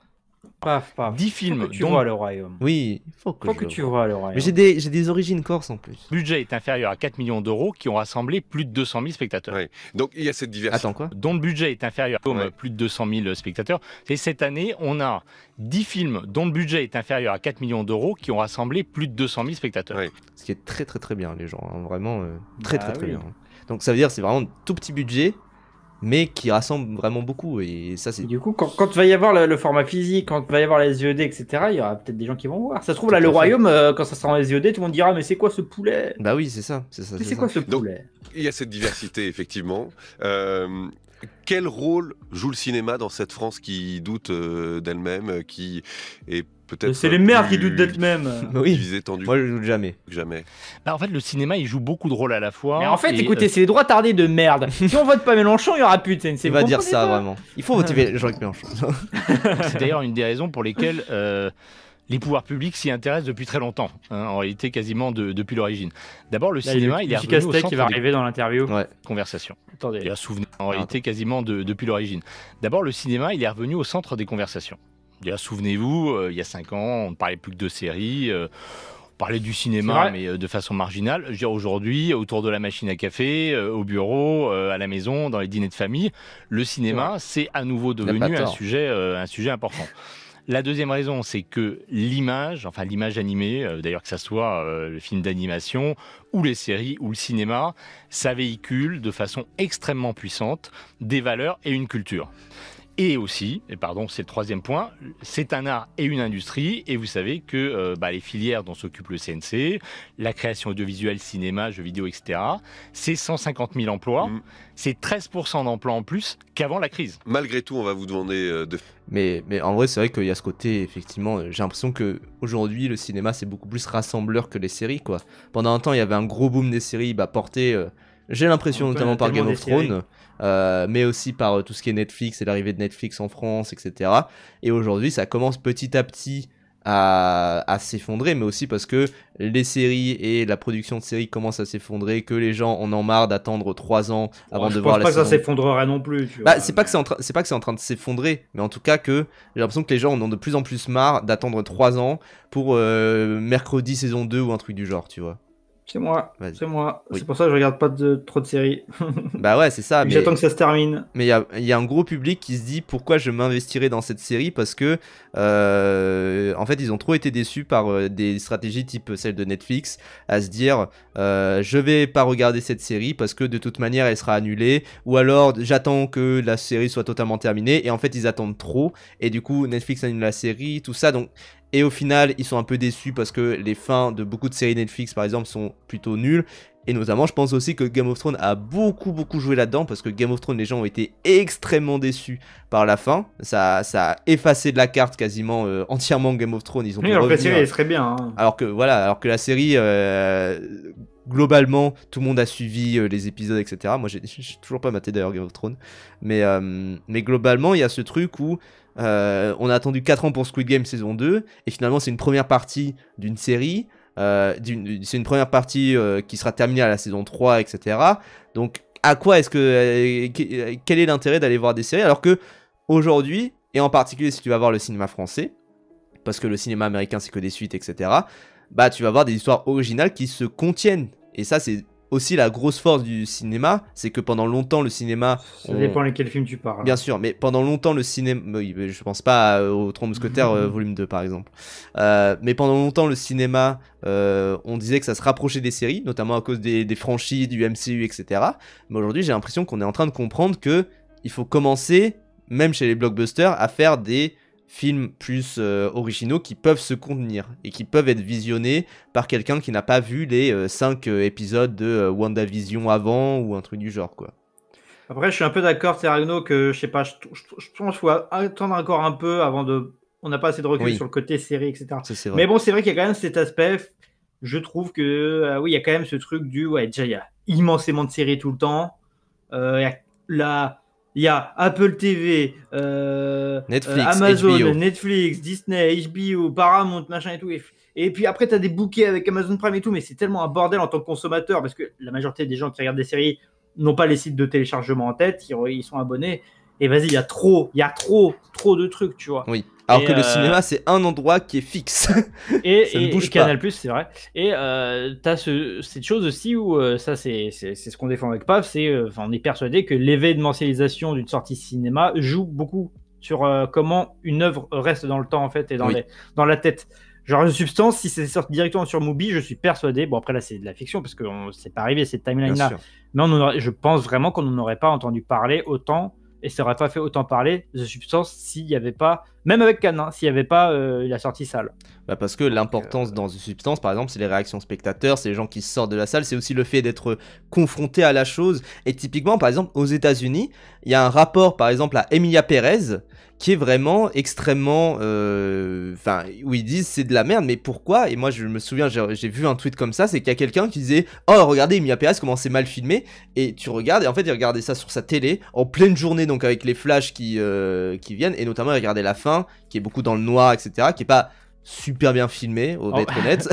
Paf. 10 films. Tu vois Le Royaume. Oui, il faut que tu vois Le Royaume. Mais j'ai des origines corse en plus. Le budget est inférieur à 4 millions d'euros qui ont rassemblé plus de 200 000 spectateurs. Ouais. Donc il y a cette diversité. Attends, quoi ? Dont le budget est inférieur à plus de 200 000 spectateurs. Et cette année, on a 10 films dont le budget est inférieur à 4 millions d'euros qui ont rassemblé plus de 200 000 spectateurs. Ouais. Ce qui est très très très bien, les gens. Hein. Vraiment très bien. Donc ça veut dire que c'est vraiment un tout petit budget, mais qui rassemble vraiment beaucoup. Et ça, c'est... Du coup, quand il va y avoir le format physique, quand il va y avoir les SVOD, etc., il y aura peut-être des gens qui vont voir. Ça se trouve, là, Le Royaume, quand ça sera en SVOD, tout le monde dira, mais c'est quoi ce poulet ? Bah oui, c'est ça. C'est quoi ce poulet ? Donc, il y a cette diversité, effectivement. Quel rôle joue le cinéma dans cette France qui doute d'elle-même, qui est peut-être... C'est les mères qui doutent d'elles-mêmes. Oui, tendu. moi je doute jamais. Bah, en fait, le cinéma, il joue beaucoup de rôles à la fois. Mais en fait, écoutez, c'est les droits tardés de merde. Si on vote pas Mélenchon, il y aura plus de CNC. Il va dire ça, vraiment. Il faut voter Jean-Luc Mélenchon. C'est d'ailleurs une des raisons pour lesquelles... les pouvoirs publics s'y intéressent depuis très longtemps, hein, en réalité quasiment depuis l'origine. D'abord, le cinéma, il est revenu au centre qui va arriver dans l'interview. Conversation. Attendez. En réalité, quasiment depuis l'origine. D'abord, le cinéma, il est revenu au centre des conversations. Souvenez-vous, il y a 5 ans, on ne parlait plus que de séries. On parlait du cinéma, mais de façon marginale. Je veux dire, aujourd'hui, autour de la machine à café, au bureau, à la maison, dans les dîners de famille, le cinéma, c'est à nouveau devenu un sujet important. La deuxième raison, c'est que l'image animée, d'ailleurs que ça soit le film d'animation ou les séries ou le cinéma, ça véhicule de façon extrêmement puissante des valeurs et une culture. Et aussi, c'est le troisième point, c'est un art et une industrie, et vous savez que les filières dont s'occupe le CNC, la création audiovisuelle, cinéma, jeux vidéo, etc., c'est 150 000 emplois, c'est 13% d'emplois en plus qu'avant la crise. Malgré tout, on va vous demander de... Mais en vrai, c'est vrai qu'il y a ce côté, effectivement, j'ai l'impression qu'aujourd'hui, le cinéma, c'est beaucoup plus rassembleur que les séries, quoi. Pendant un temps, il y avait un gros boom des séries porté, j'ai l'impression, notamment par Game of Thrones, mais aussi par tout ce qui est Netflix et l'arrivée de Netflix en France, etc. Et aujourd'hui, ça commence petit à petit à s'effondrer, mais aussi parce que les séries et la production de séries commencent à s'effondrer, que les gens en ont marre d'attendre 3 ans avant de voir la saison. Je pense pas que ça s'effondrerait non plus. Tu vois. C'est pas que c'est en train de s'effondrer, mais en tout cas que j'ai l'impression que les gens en ont de plus en plus marre d'attendre 3 ans pour mercredi saison 2 ou un truc du genre, tu vois. C'est moi, Vas-y. c'est moi. Oui. C'est pour ça que je regarde pas trop de séries. Bah ouais, c'est ça. Mais J'attends que ça se termine. il y a un gros public qui se dit pourquoi je m'investirais dans cette série parce que en fait ils ont trop été déçus par des stratégies type celle de Netflix à se dire je vais pas regarder cette série parce que de toute manière elle sera annulée ou alors j'attends que la série soit totalement terminée et en fait ils attendent trop et du coup Netflix annule la série, tout ça donc. Et au final, ils sont un peu déçus parce que les fins de beaucoup de séries Netflix, par exemple, sont plutôt nulles. Et notamment, je pense aussi que Game of Thrones a beaucoup joué là-dedans parce que Game of Thrones, les gens ont été extrêmement déçus par la fin. Ça a effacé de la carte quasiment entièrement Game of Thrones. Ils ont Oui, pu alors que la revenir. série, elle serait bien. Hein. Alors que la série, globalement, tout le monde a suivi les épisodes, etc. Moi, j'ai toujours pas maté d'ailleurs Game of Thrones. Mais globalement, il y a ce truc où on a attendu 4 ans pour Squid Game saison 2 et finalement c'est une première partie d'une série c'est une première partie qui sera terminée à la saison 3 etc. Donc à quoi est-ce que quel est l'intérêt d'aller voir des séries alors que aujourd'hui et en particulier si tu vas voir le cinéma français parce que le cinéma américain c'est que des suites etc. Bah tu vas voir des histoires originales qui se contiennent et ça c'est aussi la grosse force du cinéma, c'est que pendant longtemps le cinéma... Ça dépend lesquels films tu parles. Bien sûr, mais pendant longtemps le cinéma... Oui, je pense pas au Trois Mousquetaires volume 2 par exemple. Mais pendant longtemps le cinéma, on disait que ça se rapprochait des séries, notamment à cause des franchises, du MCU, etc. Mais aujourd'hui j'ai l'impression qu'on est en train de comprendre que il faut commencer, même chez les blockbusters, à faire des films plus originaux qui peuvent se contenir et qui peuvent être visionnés par quelqu'un qui n'a pas vu les 5 épisodes de WandaVision avant ou un truc du genre quoi. Après je suis un peu d'accord Terragno que je sais pas, je pense qu'il faut attendre encore un peu avant de... On n'a pas assez de recul sur le côté série etc. Ça, mais bon c'est vrai qu'il y a quand même cet aspect, je trouve que oui il y a quand même ce truc du... Ouais déjà il y a immensément de séries tout le temps, il y a Apple TV, Netflix, Amazon, HBO. Netflix, Disney, HBO, Paramount, machin et tout. Et puis après, tu as des bouquets avec Amazon Prime et tout, mais c'est tellement un bordel en tant que consommateur parce que la majorité des gens qui regardent des séries n'ont pas les sites de téléchargement en tête, ils sont abonnés. Et vas-y, il y a trop de trucs, tu vois. Oui. Alors que le cinéma, c'est un endroit qui est fixe. Et, ça ne bouge pas. Canal+, c'est vrai. Et t'as cette chose aussi où, ça c'est ce qu'on défend avec PAF, on est persuadé que l'événementialisation d'une sortie cinéma joue beaucoup sur comment une œuvre reste dans le temps en fait et dans la tête. Genre The Substance, si c'est sorti directement sur Mubi, je suis persuadé, bon après là c'est de la fiction parce que c'est pas arrivé cette timeline-là, mais je pense vraiment qu'on n'en aurait pas entendu parler autant et ça aurait pas fait autant parler The Substance s'il n'y avait pas, même avec Cannes, s'il n'y avait pas la sortie salle. Bah parce que l'importance dans The Substance, par exemple, c'est les réactions spectateurs, c'est les gens qui sortent de la salle, c'est aussi le fait d'être confronté à la chose. Et typiquement, par exemple, aux États-Unis, il y a un rapport, par exemple, à Emilia Pérez, qui est vraiment extrêmement... où ils disent c'est de la merde, mais pourquoi? Et moi, je me souviens, j'ai vu un tweet comme ça, c'est qu'il y a quelqu'un qui disait « Oh, regardez Emilia Pérez, comment c'est mal filmé !» Et tu regardes, et en fait, il regardait ça sur sa télé, en pleine journée, donc avec les flashs qui viennent, et notamment, il regardait la fin, qui est beaucoup dans le noir, etc., qui est pas super bien filmé, on va être honnête,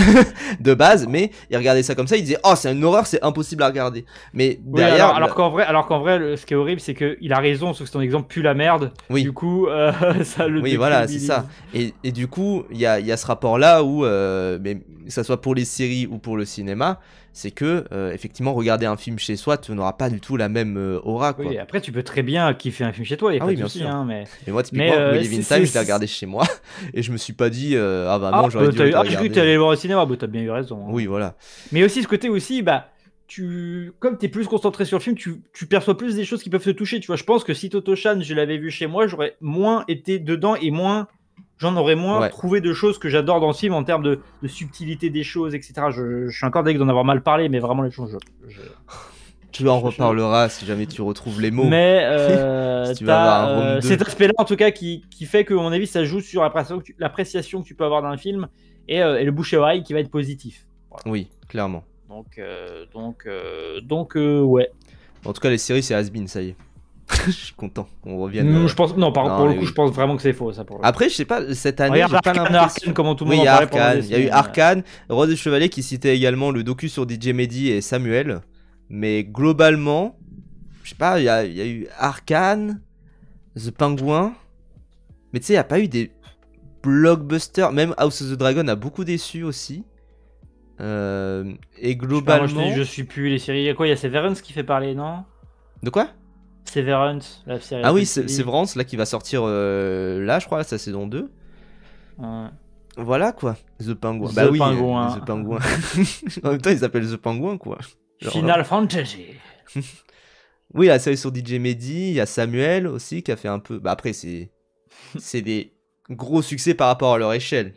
de base, mais il regardait ça comme ça, il disait oh c'est une horreur, c'est impossible à regarder. Mais derrière, alors qu'en vrai, ce qui est horrible, c'est qu'il a raison, sauf que ton exemple pue la merde. Oui. Du coup, ça le. Oui, voilà, c'est ça. Et du coup, il y a ce rapport là où, mais que ça soit pour les séries ou pour le cinéma, c'est que effectivement regarder un film chez soi, tu n'auras pas du tout la même aura quoi. Oui, après tu peux très bien kiffer un film chez toi, il y a pas de souci, hein, mais moi typiquement We Live in Time, je l'ai regardé chez moi et je me suis pas dit ah bah non, j'aurais dû le regarder. J'ai cru que tu allais le voir au cinéma, t'as bien eu raison. Hein. Oui, voilà. Mais aussi ce côté aussi comme tu es plus concentré sur le film, tu perçois plus des choses qui peuvent te toucher, tu vois. Je pense que si Toto-chan, je l'avais vu chez moi, j'aurais moins été dedans et j'en aurais moins trouvé de choses que j'adore dans le film en termes de subtilité des choses, etc. Je suis encore deg d'en avoir mal parlé, mais vraiment les choses. Tu en reparleras si jamais tu retrouves les mots. Mais si t'as cet aspect-là, en tout cas, qui fait que, à mon avis, ça joue sur l'appréciation que tu peux avoir d'un film et le bouche à oreille qui va être positif. Voilà. Oui, clairement. Donc, ouais. En tout cas, les séries, c'est has-been, ça y est. Je suis content qu'on revienne. Pour le coup, je pense vraiment que c'est faux ça. Après, je sais pas, cette année, j'ai pas l'impression. Arcane, comment tout le monde en parlait pendant des il y a eu Arcane, Rose et Chevalier qui citait également le docu sur DJ Mehdi et Samuel. Mais globalement, je sais pas, il y a eu Arcane, The Penguin. Mais tu sais, il n'y a pas eu des blockbusters. Même House of the Dragon a beaucoup déçu aussi. Et Moi, globalement... je suis plus les séries. Il y a quoi? Il y a Severance qui fait parler, non? De quoi? Severance, la série. Ah oui, Apple TV. Severance, là, qui va sortir là, je crois, là, c'est la saison 2. Ouais. Voilà, quoi. The Penguin. The Bah oui, Penguin. The Penguin. En même temps, ils s'appellent The Penguin, quoi. Genre, Final Fantasy. oui, la série sur DJ Mehdi, il y a Samuel aussi, qui a fait un peu... Bah après, c'est des gros succès par rapport à leur échelle.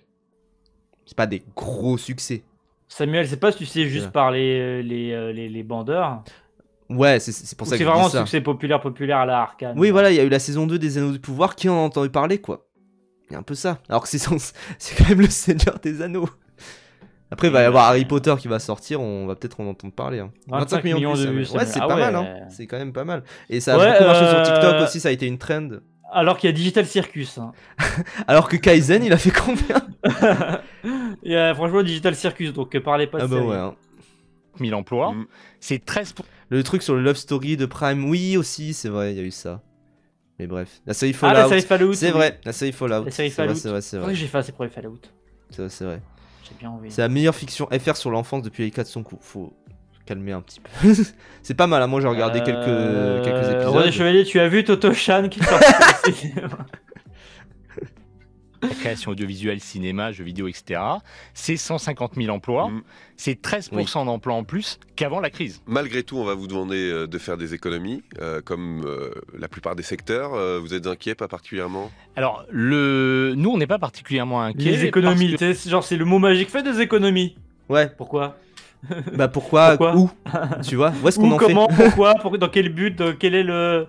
C'est pas des gros succès. Samuel, c'est pas si tu sais juste Voilà. par les bandeurs. Ouais, c'est pour Ou ça c'est que je vraiment dis ça. succès populaire à la Arcane. Oui, voilà, il y a eu la saison 2 des Anneaux du Pouvoir, qui en a entendu parler, quoi. Il y a un peu ça. Alors que c'est quand même le Seigneur des Anneaux. Après, il va y avoir Harry Potter qui va sortir, on va peut-être en entendre parler. Hein. 25 millions de vues. Ouais, c'est Ah pas ouais. mal, hein. C'est quand même pas mal. Et ça a Ouais, beaucoup marché sur TikTok aussi, ça a été une trend. Alors qu'il y a Digital Circus. Hein. Alors que Kaizen, il a fait combien? Il y a franchement Digital Circus, donc parlez pas de Ah bah série. ouais. Hein. 1000 emplois. Mm. C'est 13%. Le truc sur le Love Story de Prime, oui aussi, c'est vrai, il y a eu ça. Mais bref, la série Ah, Fallout. la série Fallout. C'est oui. vrai, la série Fallout. La série C'est vrai, Fallout. c'est vrai, c'est Ouais, vrai. j'ai fait assez pour les Fallout. C'est vrai. J'ai bien envie. C'est la meilleure fiction FR sur l'enfance depuis les 4 son coup. Faut calmer un petit peu. C'est pas mal, hein. Moi j'ai regardé quelques épisodes. Roi des Chevaliers, tu as vu Toto-chan qui sort au cinéma. La création audiovisuelle, cinéma, jeux vidéo, etc. C'est 150 000 emplois. Mm. C'est 13% d'emplois en plus qu'avant la crise. Malgré tout, on va vous demander de faire des économies, comme la plupart des secteurs. Vous êtes inquiets, pas particulièrement? Alors, nous, on n'est pas particulièrement inquiets. Les économies, parce que- tu sais, genre c'est le mot magique, fais des économies. Ouais, Pourquoi? bah pourquoi, Pourquoi où? Tu vois, où est-ce qu'on Où, en comment, fait? pourquoi, dans quel but, quel est le...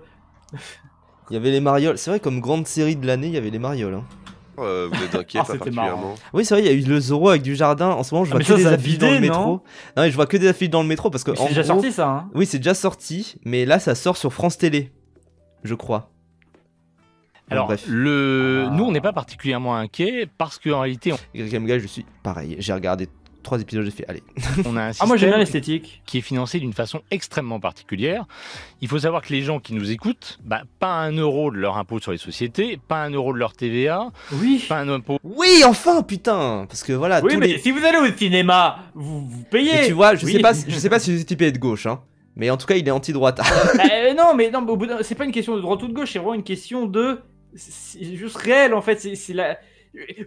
Il y avait les Marioles. C'est vrai, comme grande série de l'année, il y avait les Marioles. Hein. Vous êtes inquiets, Ah, pas c'était particulièrement? Oui, c'est vrai, il y a eu le Zoro avec du jardin. En ce moment, je vois mais que ça, des ça a affiches dans bidé, le métro. non Non, mais je vois que des affiches dans le métro parce que. C'est en déjà gros- sorti ça, hein. Oui, c'est déjà sorti, mais là, ça sort sur France Télé, je crois. Alors, bref. nous, on n'est pas particulièrement inquiets parce qu'en réalité, Game Guy, je suis pareil. J'ai regardé 3 épisodes, j'ai fait allez. on a un Ah, système moi j'aime bien l'esthétique. qui est financé d'une façon extrêmement particulière. Il faut savoir que les gens qui nous écoutent, pas 1 euro de leur impôt sur les sociétés, pas 1 euro de leur TVA, Oui. pas un impôt. Oui, enfin, putain. Parce que voilà, Oui, tous mais les. si vous allez au cinéma, vous payez. Mais tu vois, je Oui. sais pas si ce type est de gauche, hein. Mais en tout cas, il est anti-droite. Non, mais au bout c'est pas une question de droite ou de gauche, c'est vraiment une question de. C'est juste réel en fait. C'est la.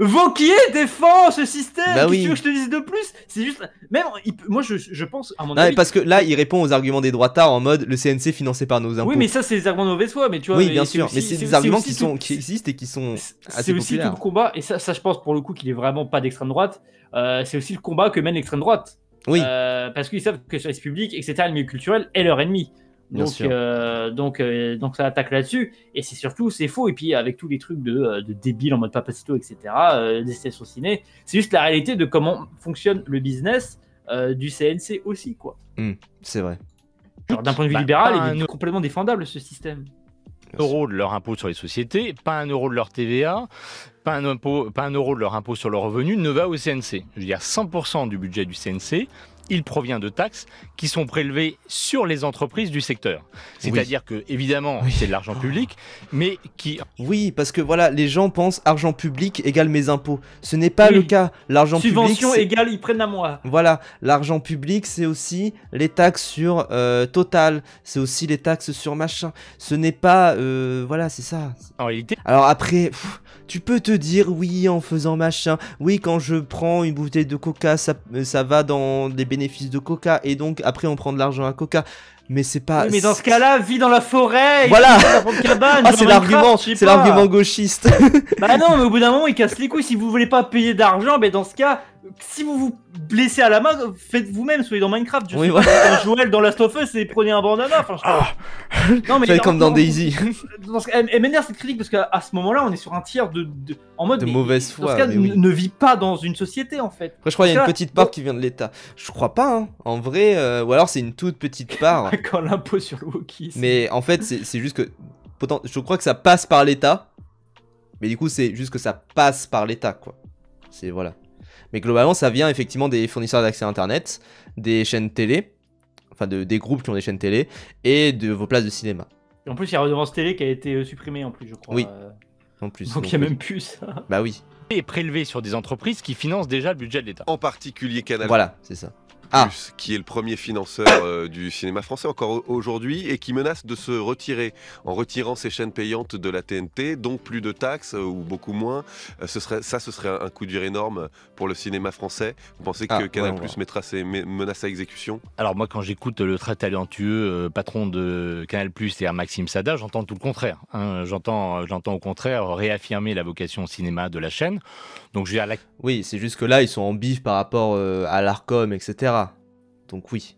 Vauquier défend ce système. Bah Qu'est-ce que oui. tu veux que je te dise de plus? C'est juste. Même, moi je pense, à mon Non, mais avis. parce que là, il répond aux arguments des droitards en mode le CNC financé par nos impôts. Oui, mais ça, c'est des arguments de mauvaise foi. Mais tu vois, Oui, bien sûr, aussi- mais c'est des aussi- arguments aussi qui existent et qui sont C'est assez aussi tout populaires. le combat, et ça je pense pour le coup qu'il est vraiment pas d'extrême droite. C'est aussi le combat que mène l'extrême droite. Oui, Parce qu'ils savent que le service public, etc., le milieu culturel est leur ennemi. Bien Donc, sûr. donc ça attaque là-dessus. Et c'est surtout, c'est faux. Et puis avec tous les trucs de débiles en mode Papacito, etc., des stations ciné, c'est juste la réalité de comment fonctionne le business du CNC aussi, quoi. c'est vrai. Genre, d'un point de vue Bah, libéral, pas il un est complètement défendable ce système. 1 euro de leur impôt sur les sociétés, pas 1 euro de leur TVA, pas 1 euro de leur impôt sur le revenu ne va au CNC. Je veux dire, 100% du budget du CNC, il provient de taxes qui sont prélevées sur les entreprises du secteur. C'est-à-dire que, évidemment, Oui. c'est de l'argent public, mais qui... Oui, parce que voilà, les gens pensent argent public égale mes impôts. Ce n'est pas Oui. le cas. L'argent public. Subvention c'est- égale, ils prennent à moi. Voilà, l'argent public, c'est aussi les taxes sur Total, c'est aussi les taxes sur machin. Ce n'est pas, voilà, c'est ça. En réalité, Alors après, tu peux te dire oui en faisant machin. Oui, quand je prends une bouteille de Coca, ça va dans les bénéfices de Coca et donc après on prend de l'argent à Coca. Mais c'est pas. Oui, mais dans ce cas-là, vis dans la forêt. il Voilà. vit dans une cabane, Ah, joue c'est dans Minecraft, l'argument, je sais c'est pas. l'argument gauchiste. Bah non, mais au bout d'un moment, il casse les couilles. Si vous voulez pas payer d'argent, ben dans ce cas, si vous vous blessez à la main, faites vous-même, soyez dans Minecraft. Je Oui, sais voilà. pas, quand Joël dans Last of Us et prenez un bandana. Enfin, non, C'est comme dans Daisy. Elle m'énerve cette critique parce qu'à ce moment-là, on est sur un tiers en mode De mais- mauvaise Dans foi, ce cas, mais oui. ne vis pas dans une société en fait. Après, je crois qu'il y a une Parce que petite part qui vient de l'État. Je crois pas, hein. En vrai, ou alors c'est une toute petite part. Quand l'impôt sur le wokisme. Mais en fait, c'est juste que. Je crois que ça passe par l'État. Mais du coup, c'est juste que ça passe par l'État, quoi. C'est voilà. Mais globalement, ça vient effectivement des fournisseurs d'accès à Internet, des chaînes télé, enfin des groupes qui ont des chaînes télé, et de vos places de cinéma. Et en plus, il y a Redevance Télé qui a été supprimée en plus, je crois. Oui. En plus. Donc il y a oui. même plus ça. Bah oui. est prélevé sur des entreprises qui financent déjà le budget de l'État. En particulier Canal+. Voilà, c'est ça. Qui est le premier financeur du cinéma français encore aujourd'hui et qui menace de se retirer en retirant ses chaînes payantes de la TNT, donc plus de taxes ou beaucoup moins. Ce serait un coup de vieux énorme pour le cinéma français. Vous pensez que Canal+ mettra ses menaces à exécution? Alors moi, quand j'écoute le très talentueux patron de Canal+, c'est-à-dire Maxime Sada, j'entends tout le contraire. Hein. J'entends au contraire réaffirmer la vocation au cinéma de la chaîne. Donc je veux dire, oui, c'est juste que là, ils sont en bif par rapport à l'Arcom, etc. Donc oui.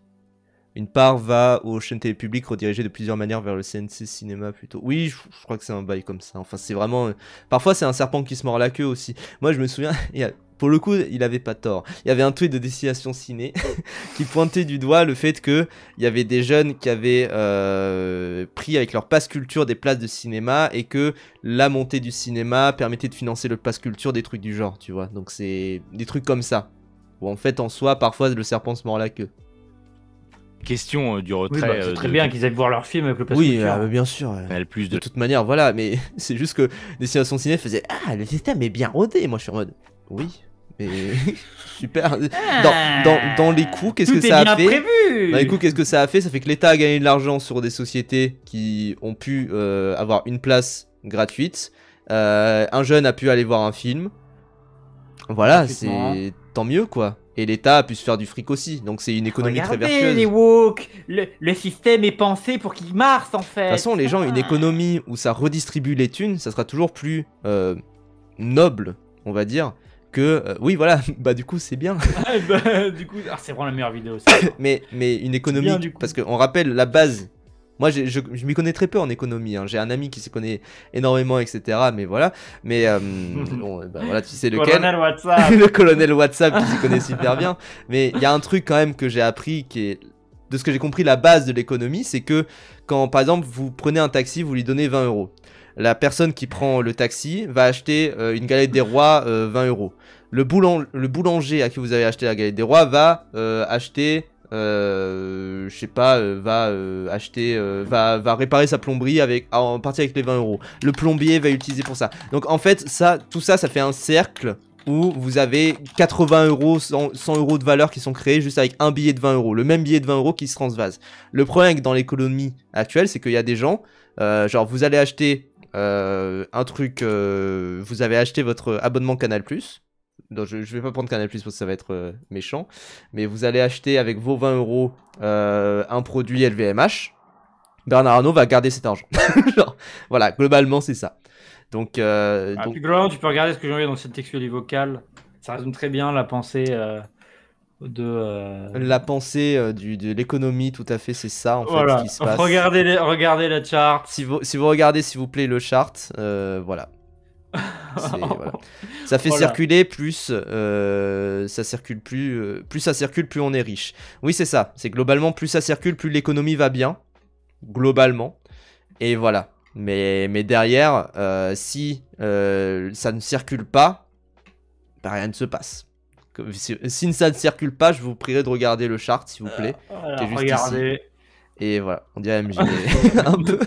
Une part va aux chaînes télé publiques redirigées de plusieurs manières vers le CNC cinéma plutôt. Oui, je crois que c'est un bail comme ça. Enfin, c'est vraiment... Parfois, c'est un serpent qui se mord la queue aussi. Moi, je me souviens, pour le coup, il avait pas tort. Il y avait un tweet de Destination Ciné qui pointait du doigt le fait qu'il y avait des jeunes qui avaient pris avec leur passe culture des places de cinéma et que la montée du cinéma permettait de financer le passe culture, des trucs du genre, tu vois. Donc c'est des trucs comme ça. Où en fait, en soi, parfois, le serpent se mord la queue. Question du retrait. C'est très bien qu'ils aillent voir leur film avec le passe culture. Oui, bien sûr. De toute manière, voilà. Mais c'est juste que Destination Ciné faisait « Ah, le système est bien rodé ». Moi, je suis en mode « Oui ». Mais super. Dans les coûts, qu'est-ce que ça a fait? Dans les coûts, qu'est-ce que ça a fait? Ça fait que l'État a gagné de l'argent sur des sociétés qui ont pu avoir une place gratuite. Un jeune a pu aller voir un film. Voilà, c'est tant mieux quoi. Et l'État a pu se faire du fric aussi. Donc c'est une économie très vertueuse. Regardez les woke, le système est pensé pour qu'il marche en fait. De toute façon, les gens, une économie où ça redistribue les thunes, ça sera toujours plus noble, on va dire. Que oui voilà, bah du coup c'est bien. Du coup c'est vraiment la meilleure vidéo. mais une économie bien, parce qu'on rappelle la base. Moi je m'y connais très peu en économie. Hein. J'ai un ami qui s'y connaît énormément, etc. Mais voilà. Mais bon, bah, voilà, tu sais lequel. Colonel WhatsApp. Le colonel WhatsApp qui s'y connaît super bien. Mais il y a un truc quand même que j'ai appris qui est de ce que j'ai compris la base de l'économie, c'est que quand par exemple vous prenez un taxi, vous lui donnez 20 €. La personne qui prend le taxi va acheter une galette des rois 20 €. Le boulanger à qui vous avez acheté la galette des rois va acheter, je sais pas, va réparer sa plomberie en partie avec les 20 €. Le plombier va utiliser pour ça. Donc en fait, tout ça fait un cercle où vous avez 80 €, 100 € de valeur qui sont créés juste avec un billet de 20 €. Le même billet de 20 € qui se transvase. Le problème dans l'économie actuelle, c'est qu'il y a des gens, genre vous allez acheter un truc, vous avez acheté votre abonnement Canal+. Donc je vais pas prendre Canal+, parce que ça va être méchant. Mais vous allez acheter avec vos 20 € un produit LVMH. Bernard Arnault va garder cet argent. Genre, voilà, globalement c'est ça. Donc, plus globalement, tu peux regarder ce que j'ai envoyé dans cette textualité vocale. Ça résume très bien la pensée la pensée de l'économie, tout à fait, c'est ça en fait ce qui se passe. Regardez la chart. Si vous regardez s'il vous plaît le chart, voilà. Voilà. Ça fait circuler plus, ça circule plus ça circule, plus on est riche. Oui, c'est ça. C'est globalement plus ça circule, plus l'économie va bien, globalement. Et voilà. Mais derrière, si ça ne circule pas, bah, rien ne se passe. Si ça ne circule pas, je vous prierai de regarder le chart, s'il vous plaît. Voilà, regardez. Ici. Et voilà, on dirait MJ. Un peu.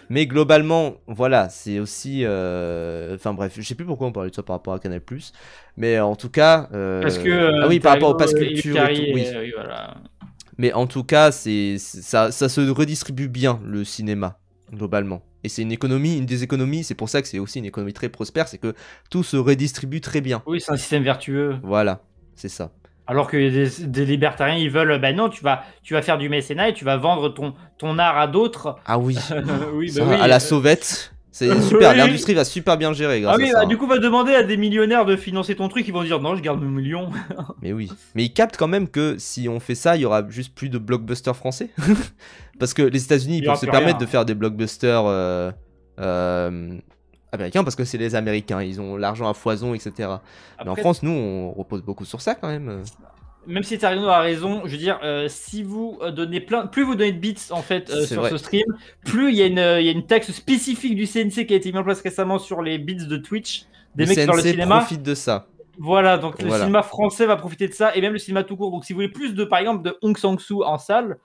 Mais globalement, voilà, c'est aussi... Enfin bref, je sais plus pourquoi on parlait de ça par rapport à Canal+. Mais en tout cas... Parce que... Ah oui, par rapport au pass culture et tout, oui. Oui, voilà. Mais en tout cas, ça se redistribue bien, le cinéma, globalement. Et c'est une des économies, c'est pour ça que c'est aussi une économie très prospère, c'est que tout se redistribue très bien. Oui, c'est un système vertueux. Voilà, c'est ça. Alors que des libertariens, ils veulent, bah non, tu vas faire du mécénat et tu vas vendre ton art à d'autres. Ah oui, oui, ça, oui, à la sauvette. C'est super, l'industrie va super bien gérer grâce à ça. Bah, du coup, va demander à des millionnaires de financer ton truc, ils vont dire non, je garde mes millions. Mais oui, mais ils captent quand même que si on fait ça, il y aura juste plus de blockbusters français. Parce que les États-Unis, ils peuvent se permettre de faire des blockbusters américains parce que c'est les Américains, ils ont l'argent à foison, etc. Après, mais en France, nous, on repose beaucoup sur ça quand même. Même si Tarino a raison, je veux dire, si vous donnez plus vous donnez de bits en fait sur ce stream, plus il y a une taxe spécifique du CNC qui a été mise en place récemment sur les bits de Twitch. Des mecs sur le cinéma profite de ça. Voilà, donc le cinéma français va profiter de ça et même le cinéma tout court. Donc si vous voulez plus de, par exemple, de Hong Sang-soo en salle,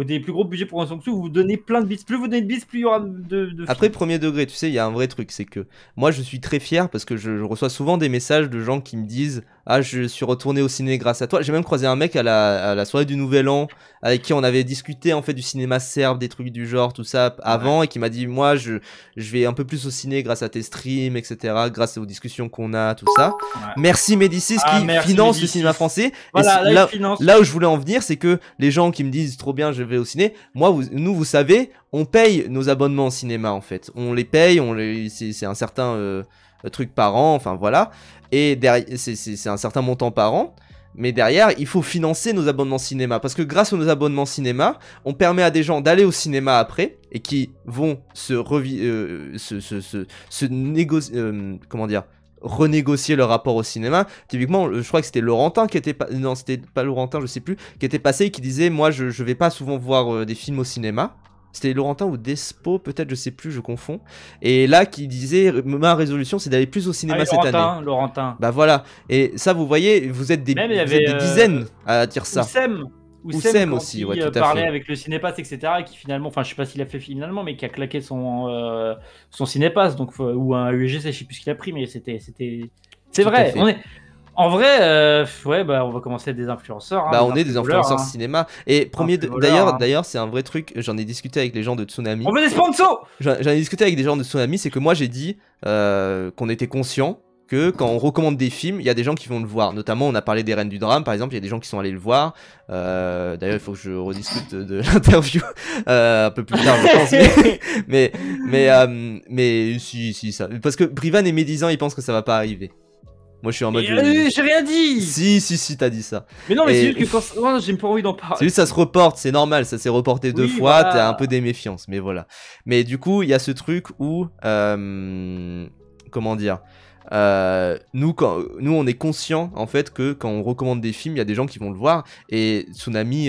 des plus gros budgets pour un Song-Soo, vous donnez plein de bits. Plus vous donnez de bits, plus il y aura de Après, premier degré, tu sais, il y a un vrai truc, c'est que moi, je suis très fier parce que je reçois souvent des messages de gens qui me disent « Ah, je suis retourné au ciné grâce à toi ». J'ai même croisé un mec à la soirée du Nouvel An avec qui on avait discuté en fait du cinéma serbe, des trucs du genre, tout ça avant, et qui m'a dit « Moi, je vais un peu plus au ciné grâce à tes streams, etc., grâce aux discussions qu'on a, tout ça. Merci Médicis qui finance le cinéma français. Voilà, et là où je voulais en venir, c'est que les gens qui me disent trop bien, je vais au ciné. Moi, vous savez, on paye nos abonnements au cinéma en fait. On les paye, c'est un certain truc par an, enfin voilà. Et derrière, c'est un certain montant par an. Mais derrière, il faut financer nos abonnements cinéma. Parce que grâce à nos abonnements cinéma, on permet à des gens d'aller au cinéma après et qui vont renégocier leur rapport au cinéma. Typiquement, je crois que c'était Laurentin qui était non, c'était pas Laurentin, je sais plus, qui était passé et qui disait moi je vais pas souvent voir des films au cinéma. C'était Laurentin ou Despo, peut-être, je sais plus, je confonds. Et là, qui disait ma résolution, c'est d'aller plus au cinéma cette année. Laurentin. Bah voilà. Et ça, vous voyez, vous êtes des dizaines à dire ça. Oussem aussi, ouais, tout à fait. parlait avec le Cinépass, etc. Et qui finalement, enfin, je sais pas s'il a fait finalement, mais qui a claqué son Cinépass, donc ou un UGC, je sais plus ce qu'il a pris, mais c'est vrai. En vrai, ouais, bah, on va commencer à être des influenceurs. Bah, on est des influenceurs cinéma. Et d'ailleurs, c'est un vrai truc. J'en ai discuté avec les gens de Tsunami. On veut des sponsors. J'en ai discuté avec des gens de Tsunami. C'est que moi, j'ai dit qu'on était conscient que quand on recommande des films, il y a des gens qui vont le voir. Notamment, on a parlé des Reines du Drame, par exemple. Il y a des gens qui sont allés le voir. D'ailleurs, il faut que je rediscute de l'interview un peu plus tard, je pense. Mais si, ça. Parce que Brivan est médisant, il pense que ça va pas arriver. Moi je suis en mode. J'ai rien dit. Si, t'as dit ça. Mais non, mais c'est juste que quand. Non, j'ai pas envie d'en parler. C'est juste ça se reporte, c'est normal, ça s'est reporté deux fois, voilà. T'as un peu des méfiances, mais voilà. Mais du coup, il y a ce truc où. Comment dire nous, on est conscient en fait que quand on recommande des films, il y a des gens qui vont le voir. Et Tsunami,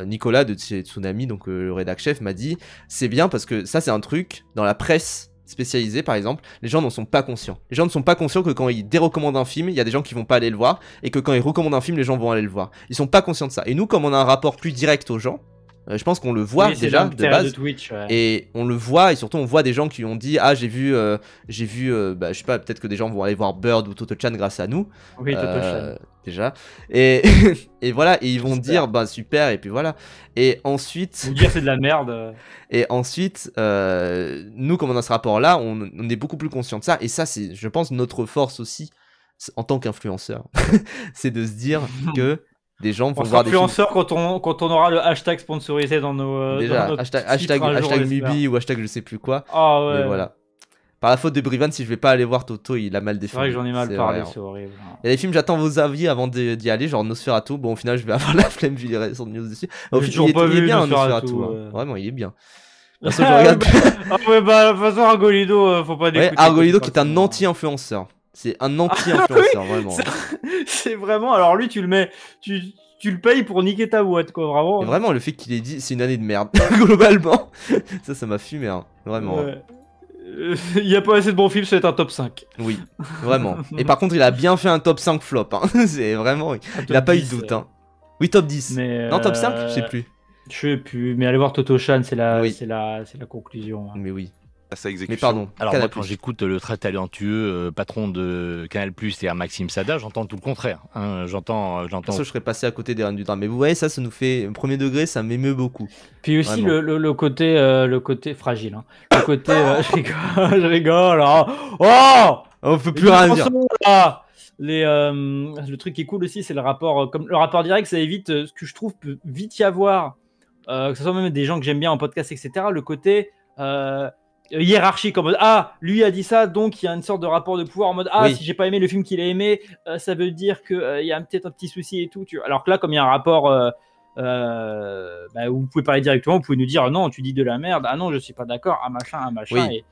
Nicolas de Tsunami, donc le rédac chef, m'a dit c'est bien parce que ça, c'est un truc dans la presse spécialisés par exemple, les gens n'en sont pas conscients. Les gens ne sont pas conscients que quand ils dérecommandent un film, il y a des gens qui vont pas aller le voir, et que quand ils recommandent un film, les gens vont aller le voir. Ils sont pas conscients de ça. Et nous, comme on a un rapport plus direct aux gens, je pense qu'on le voit déjà de base. De Twitch, ouais. Et on le voit, et surtout on voit des gens qui ont dit ah j'ai vu bah, je sais pas, peut-être que des gens vont aller voir Bird ou Toto-chan grâce à nous. Oui, Toto-chan. Déjà. Et voilà, et ils vont dire bah super, et puis voilà. Et ensuite. Vous dire c'est de la merde. Et ensuite, nous, comme on a ce rapport-là, on est beaucoup plus conscient de ça. Et ça, c'est, je pense, notre force aussi, en tant qu'influenceur. C'est de se dire que des gens vont voir des films. Influenceur quand on aura le hashtag sponsorisé dans nos. Déjà, dans hashtag Mubi ou hashtag je sais plus quoi. Ah ouais. Mais voilà. Par la faute de Brivan, si je vais pas aller voir Toto, il a mal défendu. C'est vrai que j'en ai mal parlé, c'est horrible. Il y a des films, j'attends vos avis avant d'y aller, genre Nosferatu. Bon, au final, je vais avoir la flemme vu les récentes news dessus. Il est bien, Nosferatu. Vraiment, il est bien. De toute façon, je regarde. De toute façon, Argolido, faut pas dégoûter. Ouais, Argolido qui est un anti-influenceur. C'est un anti-influenceur, vraiment. C'est vraiment. Alors lui, tu le mets. Tu le payes pour niquer ta boîte, quoi, vraiment. Et vraiment, le fait qu'il ait dit c'est une année de merde, globalement, ça m'a fumé, hein. Vraiment. Ouais. Il n'y a pas assez de bons films, ça va être un top 5. Oui, vraiment. Et par contre, il a bien fait un top 5 flop, hein. C'est vraiment. Il a pas eu de doute, hein. Oui, top 10. Mais non, top 5, je sais plus. Je sais plus, mais allez voir Toto-chan, c'est la conclusion. Hein. Mais oui. Mais pardon. Alors moi, quand j'écoute le très talentueux patron de Canal+, c'est-à-dire Maxime Sada, j'entends tout le contraire. Hein. J'entends. Ça, je serais passé à côté des Reines du Drame. Mais vous voyez, ça nous fait premier degré, ça m'émeut beaucoup. Puis aussi le côté fragile. Hein. Le côté, je rigole. Hein. Oh, on peut plus rien dire. Là, le truc qui est cool aussi, c'est le rapport. Comme le rapport direct, ça évite ce que je trouve peut vite y avoir, que ce soit même des gens que j'aime bien en podcast, etc. Le côté hiérarchique en mode lui a dit ça, donc il y a une sorte de rapport de pouvoir en mode si j'ai pas aimé le film qu'il a aimé, ça veut dire que il y a peut-être un petit souci et tout, tu vois. Alors que là, comme il y a un rapport où vous pouvez parler directement, vous pouvez nous dire non, tu dis de la merde, non, je suis pas d'accord, un machin, oui,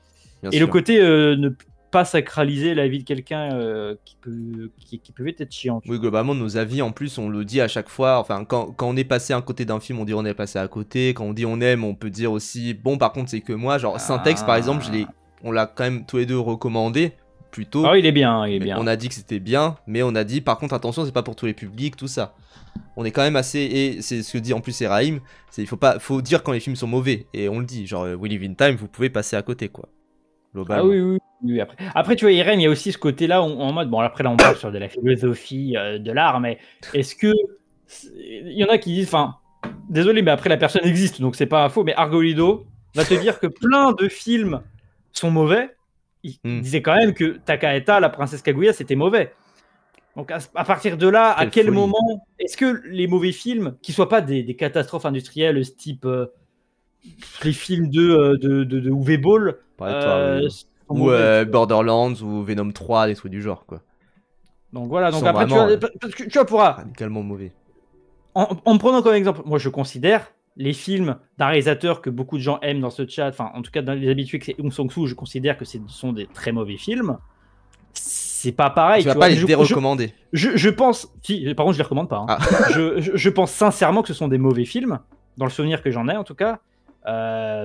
et le côté ne pas sacraliser la vie de quelqu'un qui peut être chiant. Oui, globalement, nos avis, en plus, on le dit à chaque fois. Enfin, quand on est passé à côté d'un film, on dit on est passé à côté. Quand on dit on aime, on peut dire aussi bon, par contre, c'est que moi. Genre, Syntex, par exemple, on l'a quand même tous les deux recommandé. plus tôt. Ah, il est bien, il est bien. On a dit que c'était bien, mais on a dit par contre attention, c'est pas pour tous les publics, tout ça. On est quand même assez, et c'est ce que dit en plus Eraïm, c'est faut dire quand les films sont mauvais, et on le dit, genre We Live in Time, vous pouvez passer à côté quoi. Ah oui. Après tu vois, Irène, il y a aussi ce côté-là en mode, bon après là on parle sur de la philosophie de l'art, mais est-ce que il y en a qui disent, enfin, désolé, mais après la personne existe, donc c'est pas faux, mais Argolido va te dire que plein de films sont mauvais. Il disait quand même que Takahata, la princesse Kaguya, c'était mauvais. Donc à partir de là, à quel moment est-ce que les mauvais films, qui soient pas des catastrophes industrielles, type les films de Uwe Boll, ou Borderlands ou Venom 3, des trucs du genre quoi. Donc voilà, donc après tu vois pourras radicalement mauvais. En me prenant comme exemple, moi je considère les films d'un réalisateur que beaucoup de gens aiment dans ce chat, enfin en tout cas dans les habitués que c'est Aung Sang Soo, je considère que ce sont des très mauvais films. C'est pas pareil. Tu vas pas les dérecommander. Je pense, si, par contre je les recommande pas. Hein. Ah. je pense sincèrement que ce sont des mauvais films, dans le souvenir que j'en ai en tout cas.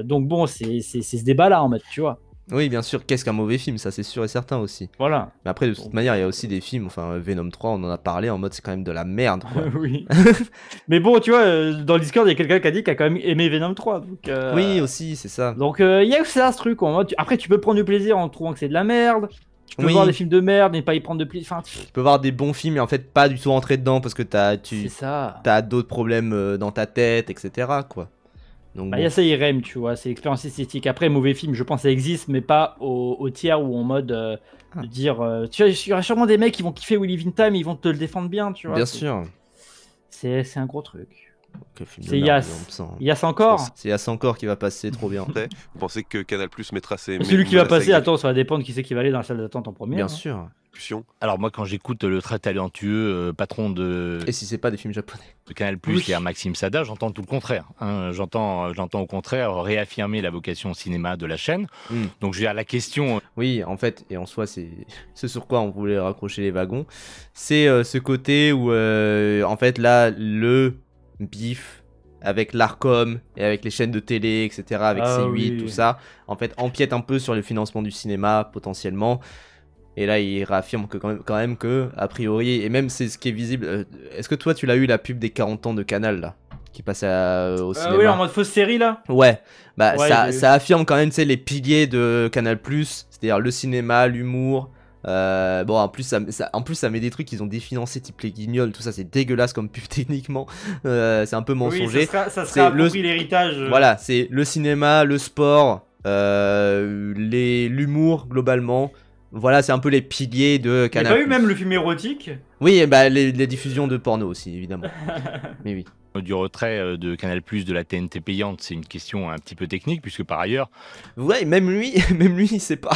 Donc bon, c'est ce débat-là en fait, tu vois. Oui, bien sûr, qu'est-ce qu'un mauvais film, ça c'est sûr et certain aussi. Voilà. Mais après, de toute manière, il y a aussi des films, enfin Venom 3, on en a parlé en mode c'est quand même de la merde. Quoi. Oui. Mais bon, tu vois, dans le Discord, il y a quelqu'un qui a dit qu'il a quand même aimé Venom 3. Donc, oui, aussi, c'est ça. Donc il y a ça, ce truc. En mode, après, tu peux prendre du plaisir en trouvant que c'est de la merde. Tu peux voir des films de merde et pas y prendre de plaisir. Enfin, tu peux voir des bons films et en fait pas du tout rentrer dedans parce que t'as d'autres problèmes dans ta tête, etc. quoi. Donc, y a ça, IRM, tu vois, c'est l'expérience esthétique. Après, mauvais film, je pense que ça existe, mais pas au tiers ou en mode de dire. Tu vois, il y aura sûrement des mecs qui vont kiffer We Live in Time, ils vont te le défendre bien, tu vois. Bien sûr. C'est un gros truc. C'est Yas encore. C'est Yas encore qui va passer, trop bien. Vous pensez que Canal Plus mettra ses. Celui qui va passer, attends, ça va dépendre qui c'est qui va aller dans la salle d'attente en premier. Bien sûr. Alors moi quand j'écoute le très talentueux patron de... Et si c'est pas des films japonais de Canal+, qui est Maxime Sada, j'entends tout le contraire. Hein. J'entends au contraire réaffirmer la vocation au cinéma de la chaîne. Donc j'ai à la question... Oui, en fait, et en soi c'est sur quoi on voulait raccrocher les wagons. C'est ce côté où en fait là, le bif avec l'Arcom et avec les chaînes de télé, etc., avec C8, tout ça, en fait empiète un peu sur le financement du cinéma potentiellement. Et là, il réaffirme que quand même que, a priori, et même c'est ce qui est visible. Est-ce que toi, tu l'as eu la pub des 40 ans de Canal là, qui passe au cinéma? Oui, en mode fausse série là. Ouais, bah ouais, ça affirme quand même, tu sais, les piliers de Canal+, c'est-à-dire le cinéma, l'humour. Bon, en plus, ça met des trucs qu'ils ont définancés, type les Guignols, tout ça, c'est dégueulasse comme pub techniquement. C'est un peu mensonger. Oui, ça sera l'héritage. Voilà, c'est le cinéma, le sport, l'humour globalement. Voilà, c'est un peu les piliers de Canal+. Il n'y a pas eu même le film érotique? Oui, bah les diffusions de porno aussi, évidemment. Mais oui. Du retrait de Canal+, de la TNT payante, c'est une question un petit peu technique, puisque par ailleurs... Ouais, même lui, il sait pas.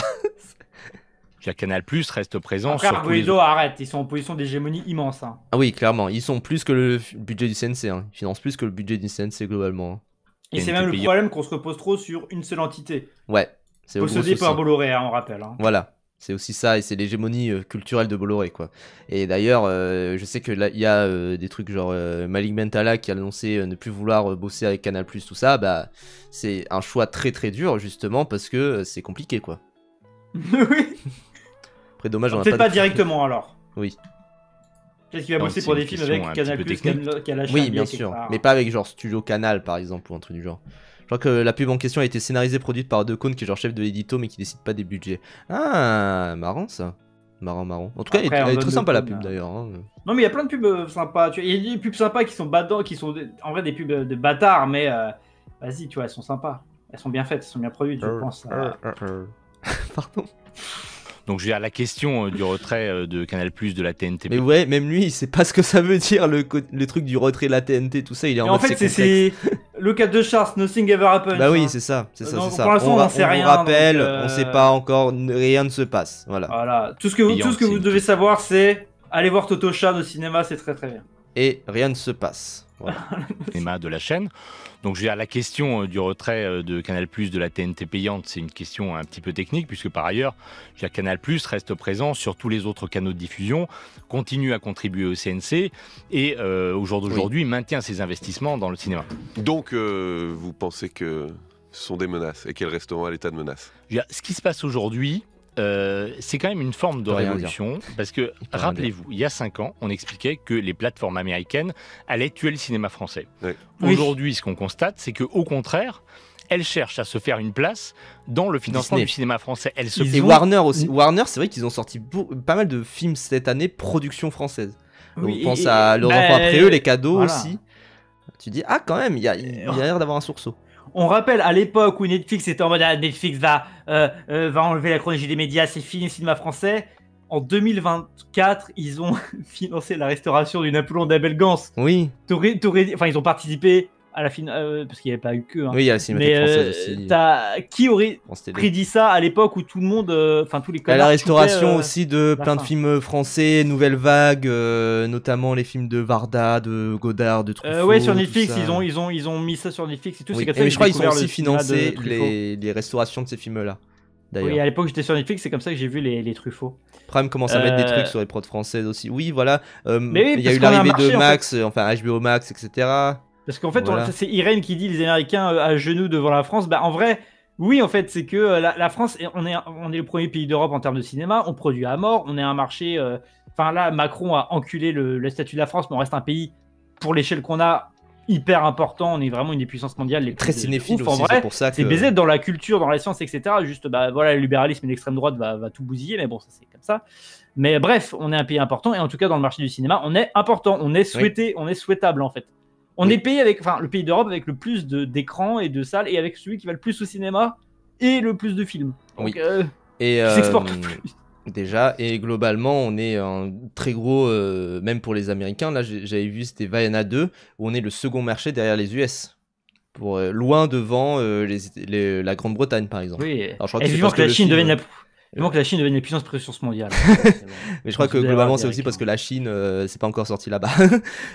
Canal+ reste présent. Après, Argolido, arrête, ils sont en position d'hégémonie immense. Hein. Ah oui, clairement, ils sont plus que le budget du CNC. Hein. Ils financent plus que le budget du CNC globalement. Hein. Et c'est même le problème qu'on se repose trop sur une seule entité. Ouais, c'est possédé par Bolloré, hein, on rappelle. Hein. Voilà. C'est aussi ça, et c'est l'hégémonie culturelle de Bolloré, quoi. Et d'ailleurs, je sais que là, il y a des trucs genre Malik Bentala qui a annoncé ne plus vouloir bosser avec Canal+, tout ça. Bah, c'est un choix très très dur, justement, parce que c'est compliqué, quoi. Oui. Après, dommage, on a peut-être pas directement, alors. Oui. Peut-être qu'il va bosser pour des films avec Canal+, qui a la chaîne. Oui, bien sûr, mais pas avec genre Studio Canal, par exemple, ou un truc du genre. Je crois que la pub en question a été scénarisée, produite par Decaune, qui est genre chef de l'édito, mais qui décide pas des budgets. Ah, marrant ça. Marrant. En tout cas, elle est très sympa la pub d'ailleurs. Hein. Non, mais il y a plein de pubs sympas. Il y a des pubs sympas qui sont badants, qui sont en vrai des pubs de bâtards, mais vas-y, tu vois, elles sont sympas. Elles sont bien faites, elles sont bien produites, je pense. Pardon. Donc j'ai à la question du retrait de Canal+, de la TNT. Mais ouais, même lui, il sait pas ce que ça veut dire, le truc du retrait de la TNT, tout ça, il est en mode c'est le cas de Charles, Nothing Ever Happened. Bah oui, c'est ça. Pour l'instant, on sait rien. On rappelle, on sait pas encore, rien ne se passe. Voilà. Tout ce que vous devez savoir, c'est aller voir Toto Chan au cinéma, c'est très très bien. Et rien ne se passe. Voilà. Cinéma de la chaîne. Donc j'ai à la question du retrait de Canal+, de la TNT payante, c'est une question un petit peu technique, puisque par ailleurs, Canal+ reste présent sur tous les autres canaux de diffusion, continue à contribuer au CNC, et au jour d'aujourd'hui, maintient ses investissements dans le cinéma. Donc vous pensez que ce sont des menaces, et qu'elles resteront à l'état de menace? Ce qui se passe aujourd'hui, c'est quand même une forme de révolution, parce que, rappelez-vous, il y a 5 ans, on expliquait que les plateformes américaines allaient tuer le cinéma français. Oui. Aujourd'hui, ce qu'on constate, c'est qu'au contraire, elles cherchent à se faire une place dans le financement du cinéma français. Et Warner aussi. Warner, c'est vrai qu'ils ont sorti pas mal de films cette année, production française. Oui, on pense à Leurs enfants après eux, Les Cadeaux aussi. Tu dis, ah quand même, il y a l'air d'avoir un sursaut. On rappelle à l'époque où Netflix était en mode Netflix va enlever la chronologie des médias, c'est fini le cinéma français. En 2024, ils ont financé la restauration du Napoléon d'Abel Gans. Oui. Enfin, ils ont participé à la fin, parce qu'il n'y avait pas eu que. Hein. Oui, il y a la Cinémathèque française aussi. Qui aurait prédit ça à l'époque où tout le monde, enfin tous les connards. La restauration aussi de plein de films français, Nouvelle Vague, notamment les films de Varda, de Godard, de Truffaut. Ouais, sur Netflix, ils ont mis ça sur Netflix et tout. Oui. Et je crois qu'ils ont aussi financé les restaurations de ces films-là. Oui, à l'époque j'étais sur Netflix, c'est comme ça que j'ai vu les Truffaut. Prime commence à mettre des trucs sur les prods françaises aussi. Oui, voilà. Mais il y a eu l'arrivée de Max, enfin HBO Max, etc. Parce qu'en fait, c'est Irène qui dit les Américains à genoux devant la France. Bah, en vrai, oui, en fait, c'est que la France, on est le premier pays d'Europe en termes de cinéma. On produit à mort. On est un marché. Enfin, là, Macron a enculé le statut de la France, mais on reste un pays, pour l'échelle qu'on a, hyper important. On est vraiment une des puissances mondiales les plus très cinéphile aussi. En vrai, c'est pour ça que c'est baisé dans la culture, dans la science, etc. Juste, bah voilà, le libéralisme et l'extrême droite va tout bousiller, mais bon, ça c'est comme ça. Mais bref, on est un pays important et en tout cas dans le marché du cinéma, on est important, on est souhaité, on est souhaitable en fait. On est le pays d'Europe avec le plus d'écrans et de salles et avec celui qui va le plus au cinéma et le plus de films. Donc, et qui s'exporte le plus. Déjà, et globalement, on est un très gros, même pour les Américains. Là, j'avais vu, c'était Vaiana 2, où on est le second marché derrière les US. Pour, loin devant la Grande-Bretagne, par exemple. Oui, alors, je crois vivement que la Chine devienne la Chine devienne la puissance mondiale. Mais je crois que globalement c'est aussi parce que la Chine c'est pas encore sorti là-bas.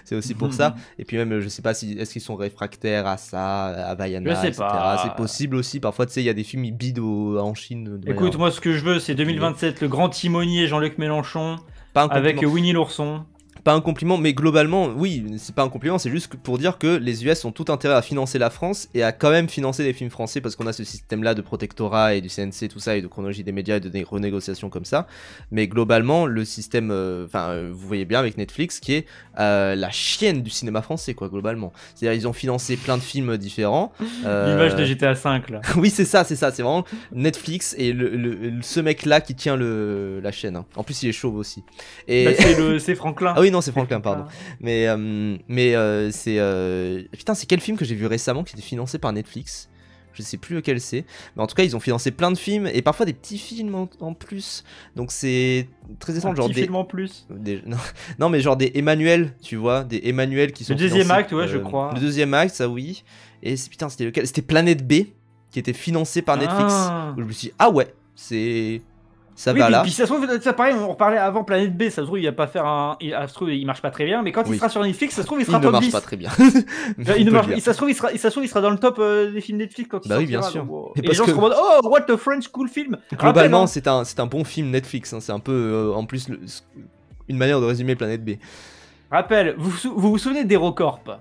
C'est aussi pour ça. Et puis même je sais pas si est-ce qu'ils sont réfractaires à ça, à Vaiana, etc. C'est possible aussi. Parfois tu sais il y a des films ils bident en Chine. Écoute moi ce que je veux c'est 2027 le grand timonier Jean-Luc Mélenchon avec Winnie l'ourson. Pas un compliment, mais globalement, oui, c'est pas un compliment, c'est juste pour dire que les US ont tout intérêt à financer la France et à quand même financer les films français parce qu'on a ce système-là de protectorat et du CNC, tout ça, et de chronologie des médias et de renégociation comme ça. Mais globalement, le système, vous voyez bien avec Netflix, qui est la chienne du cinéma français, quoi, globalement. C'est-à-dire, ils ont financé plein de films différents. L'image de GTA V, là. Oui, c'est ça, c'est vraiment Netflix et ce mec-là qui tient la chaîne. Hein. En plus, il est chauve aussi. Et... Bah, c'est Franklin. Ah oui, non, c'est Franklin, pardon. Mais putain, c'est quel film que j'ai vu récemment qui était financé par Netflix? Je sais plus lequel c'est. Mais en tout cas, ils ont financé plein de films et parfois des petits films en plus. Donc c'est très étrange. Genre des films en plus. Non, mais genre des Emmanuel, tu vois, des Emmanuel qui sont. Le deuxième acte, ouais, je crois. Le deuxième acte, ça oui. Et putain, c'était lequel? C'était Planète B qui était financé par Netflix. Où je me suis dit, ah ouais, c'est. Ça va là. Puis ça se trouve, ça pareil, on reparlait avant Planète B, ça se trouve il va pas faire ça se trouve il marche pas très bien, mais quand il sera sur Netflix, ça se trouve il sera top 10. Il ne marche pas très bien. Ça se trouve il sera dans le top des films Netflix quand il sortira. Oui, bien sûr. Et les gens se demandent oh what a French cool film. Globalement, c'est un bon film Netflix, hein. C'est un peu en plus une manière de résumer Planète B. Rappel, vous vous souvenez d'HeroCorp?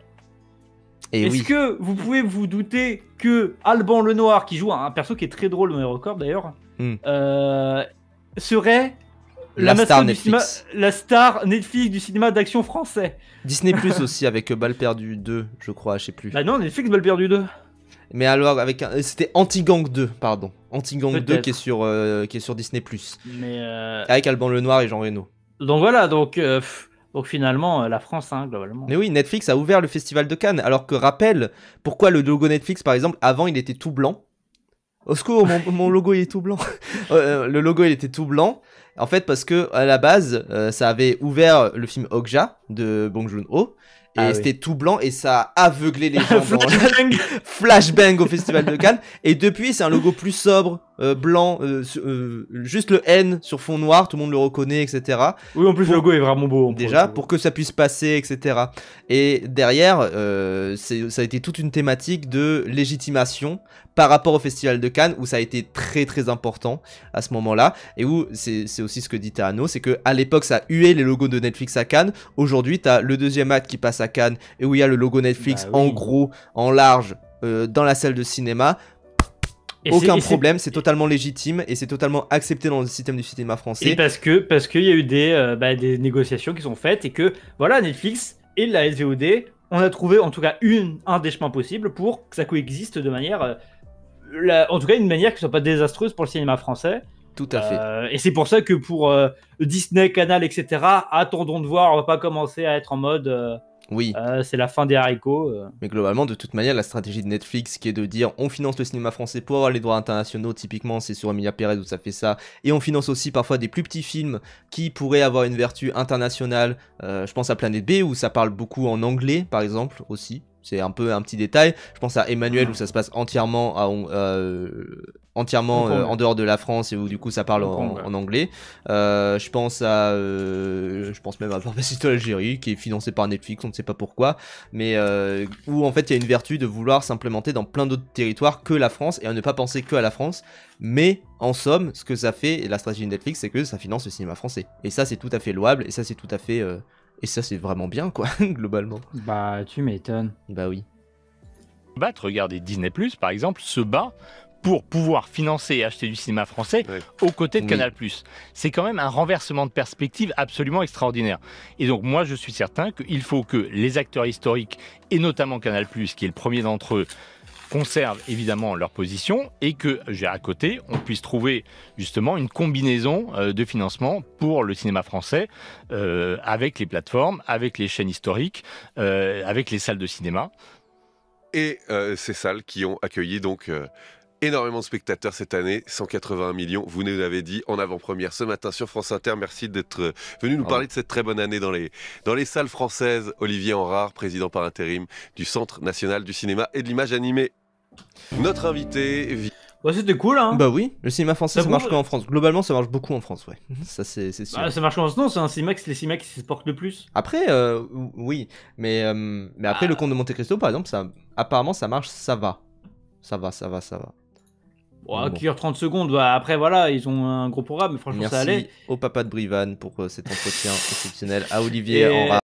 Est-ce que vous pouvez vous douter que Alban Lenoir, qui joue un perso qui est très drôle dans HeroCorp d'ailleurs, serait la star Netflix. La star Netflix du cinéma d'action français. Disney Plus aussi avec Balle perdue 2, je crois, je sais plus. Bah non, Netflix Balle perdue 2. Mais alors c'était Anti-Gang 2, pardon. Anti-Gang 2 qui est sur Disney Plus. Mais avec Alban Lenoir et Jean Reno. Donc voilà, donc finalement la France hein, globalement. Mais oui, Netflix a ouvert le festival de Cannes alors que rappelle pourquoi le logo Netflix par exemple avant il était tout blanc. Au secours, mon logo il est tout blanc. Le logo il était tout blanc. En fait parce que à la base ça avait ouvert le film Okja de Bong Joon-ho. Et c'était tout blanc et ça a aveuglé les gens. Flashbang au festival de Cannes. Et depuis c'est un logo plus sobre, blanc, juste le N sur fond noir, tout le monde le reconnaît, etc. Oui, en plus le logo est vraiment beau. Déjà, pour que ça puisse passer, etc. Et derrière, ça a été toute une thématique de légitimation par rapport au festival de Cannes, où ça a été très très important à ce moment-là, et où c'est aussi ce que dit Théano, c'est qu'à l'époque ça a hué les logos de Netflix à Cannes. Aujourd'hui, t'as le deuxième acte qui passe à Cannes, et où il y a le logo Netflix en gros, en large, dans la salle de cinéma. aucun problème, c'est totalement légitime et c'est totalement accepté dans le système du cinéma français. Et parce qu'il y a eu des négociations qui sont faites et que voilà, Netflix et la SVOD, on a trouvé en tout cas un des chemins possibles pour que ça coexiste de manière, en tout cas une manière qui soit pas désastreuse pour le cinéma français. Tout à fait. Et c'est pour ça que pour Disney, Canal, etc., attendons de voir, on va pas commencer à être en mode oui. C'est la fin des haricots. Mais globalement, de toute manière, la stratégie de Netflix qui est de dire on finance le cinéma français pour avoir les droits internationaux, typiquement c'est sur Emilia Pérez où ça fait ça, et on finance aussi parfois des plus petits films qui pourraient avoir une vertu internationale. Je pense à Planète B où ça parle beaucoup en anglais par exemple aussi. C'est un peu un petit détail. Je pense à Emmanuel où ça se passe entièrement en dehors de la France et où du coup ça parle en anglais. Je pense même à Papacito Algérie qui est financé par Netflix, on ne sait pas pourquoi, mais où en fait il y a une vertu de vouloir s'implémenter dans plein d'autres territoires que la France et à ne pas penser que à la France. Mais en somme, ce que ça fait, et la stratégie de Netflix, c'est que ça finance le cinéma français. Et ça c'est tout à fait louable et ça c'est tout à fait... Et ça, c'est vraiment bien, quoi, globalement. Bah, tu m'étonnes. Bah oui. Regardez, Disney+, par exemple, se bat pour pouvoir financer et acheter du cinéma français aux côtés de Canal+. C'est quand même un renversement de perspective absolument extraordinaire. Et donc, moi, je suis certain qu'il faut que les acteurs historiques, et notamment Canal+, qui est le premier d'entre eux, conservent évidemment leur position et que, à côté, on puisse trouver justement une combinaison de financement pour le cinéma français avec les plateformes, avec les chaînes historiques, avec les salles de cinéma. Et ces salles qui ont accueilli donc énormément de spectateurs cette année, 181 millions, vous nous l'avez dit en avant-première ce matin sur France Inter. Merci d'être venu nous parler de cette très bonne année dans les salles françaises. Olivier Henrard, président par intérim du Centre National du Cinéma et de l'Image Animée. Notre invité... Ouais, c'était cool, hein. Bah oui, le cinéma français ça marche qu'en France. Globalement, ça marche beaucoup en France, ouais. Ça, c'est sûr. Bah, ça marche en France, non, c'est les cinémas qui se portent le plus. Après, oui, mais après, Le Comte de Monte Cristo, par exemple, apparemment, ça marche, ça va. Ça va. Bon. Qui 30 secondes, après, voilà, ils ont un gros programme, mais franchement, ça allait. Merci au papa de Brivan pour cet entretien exceptionnel, à Olivier Henrard.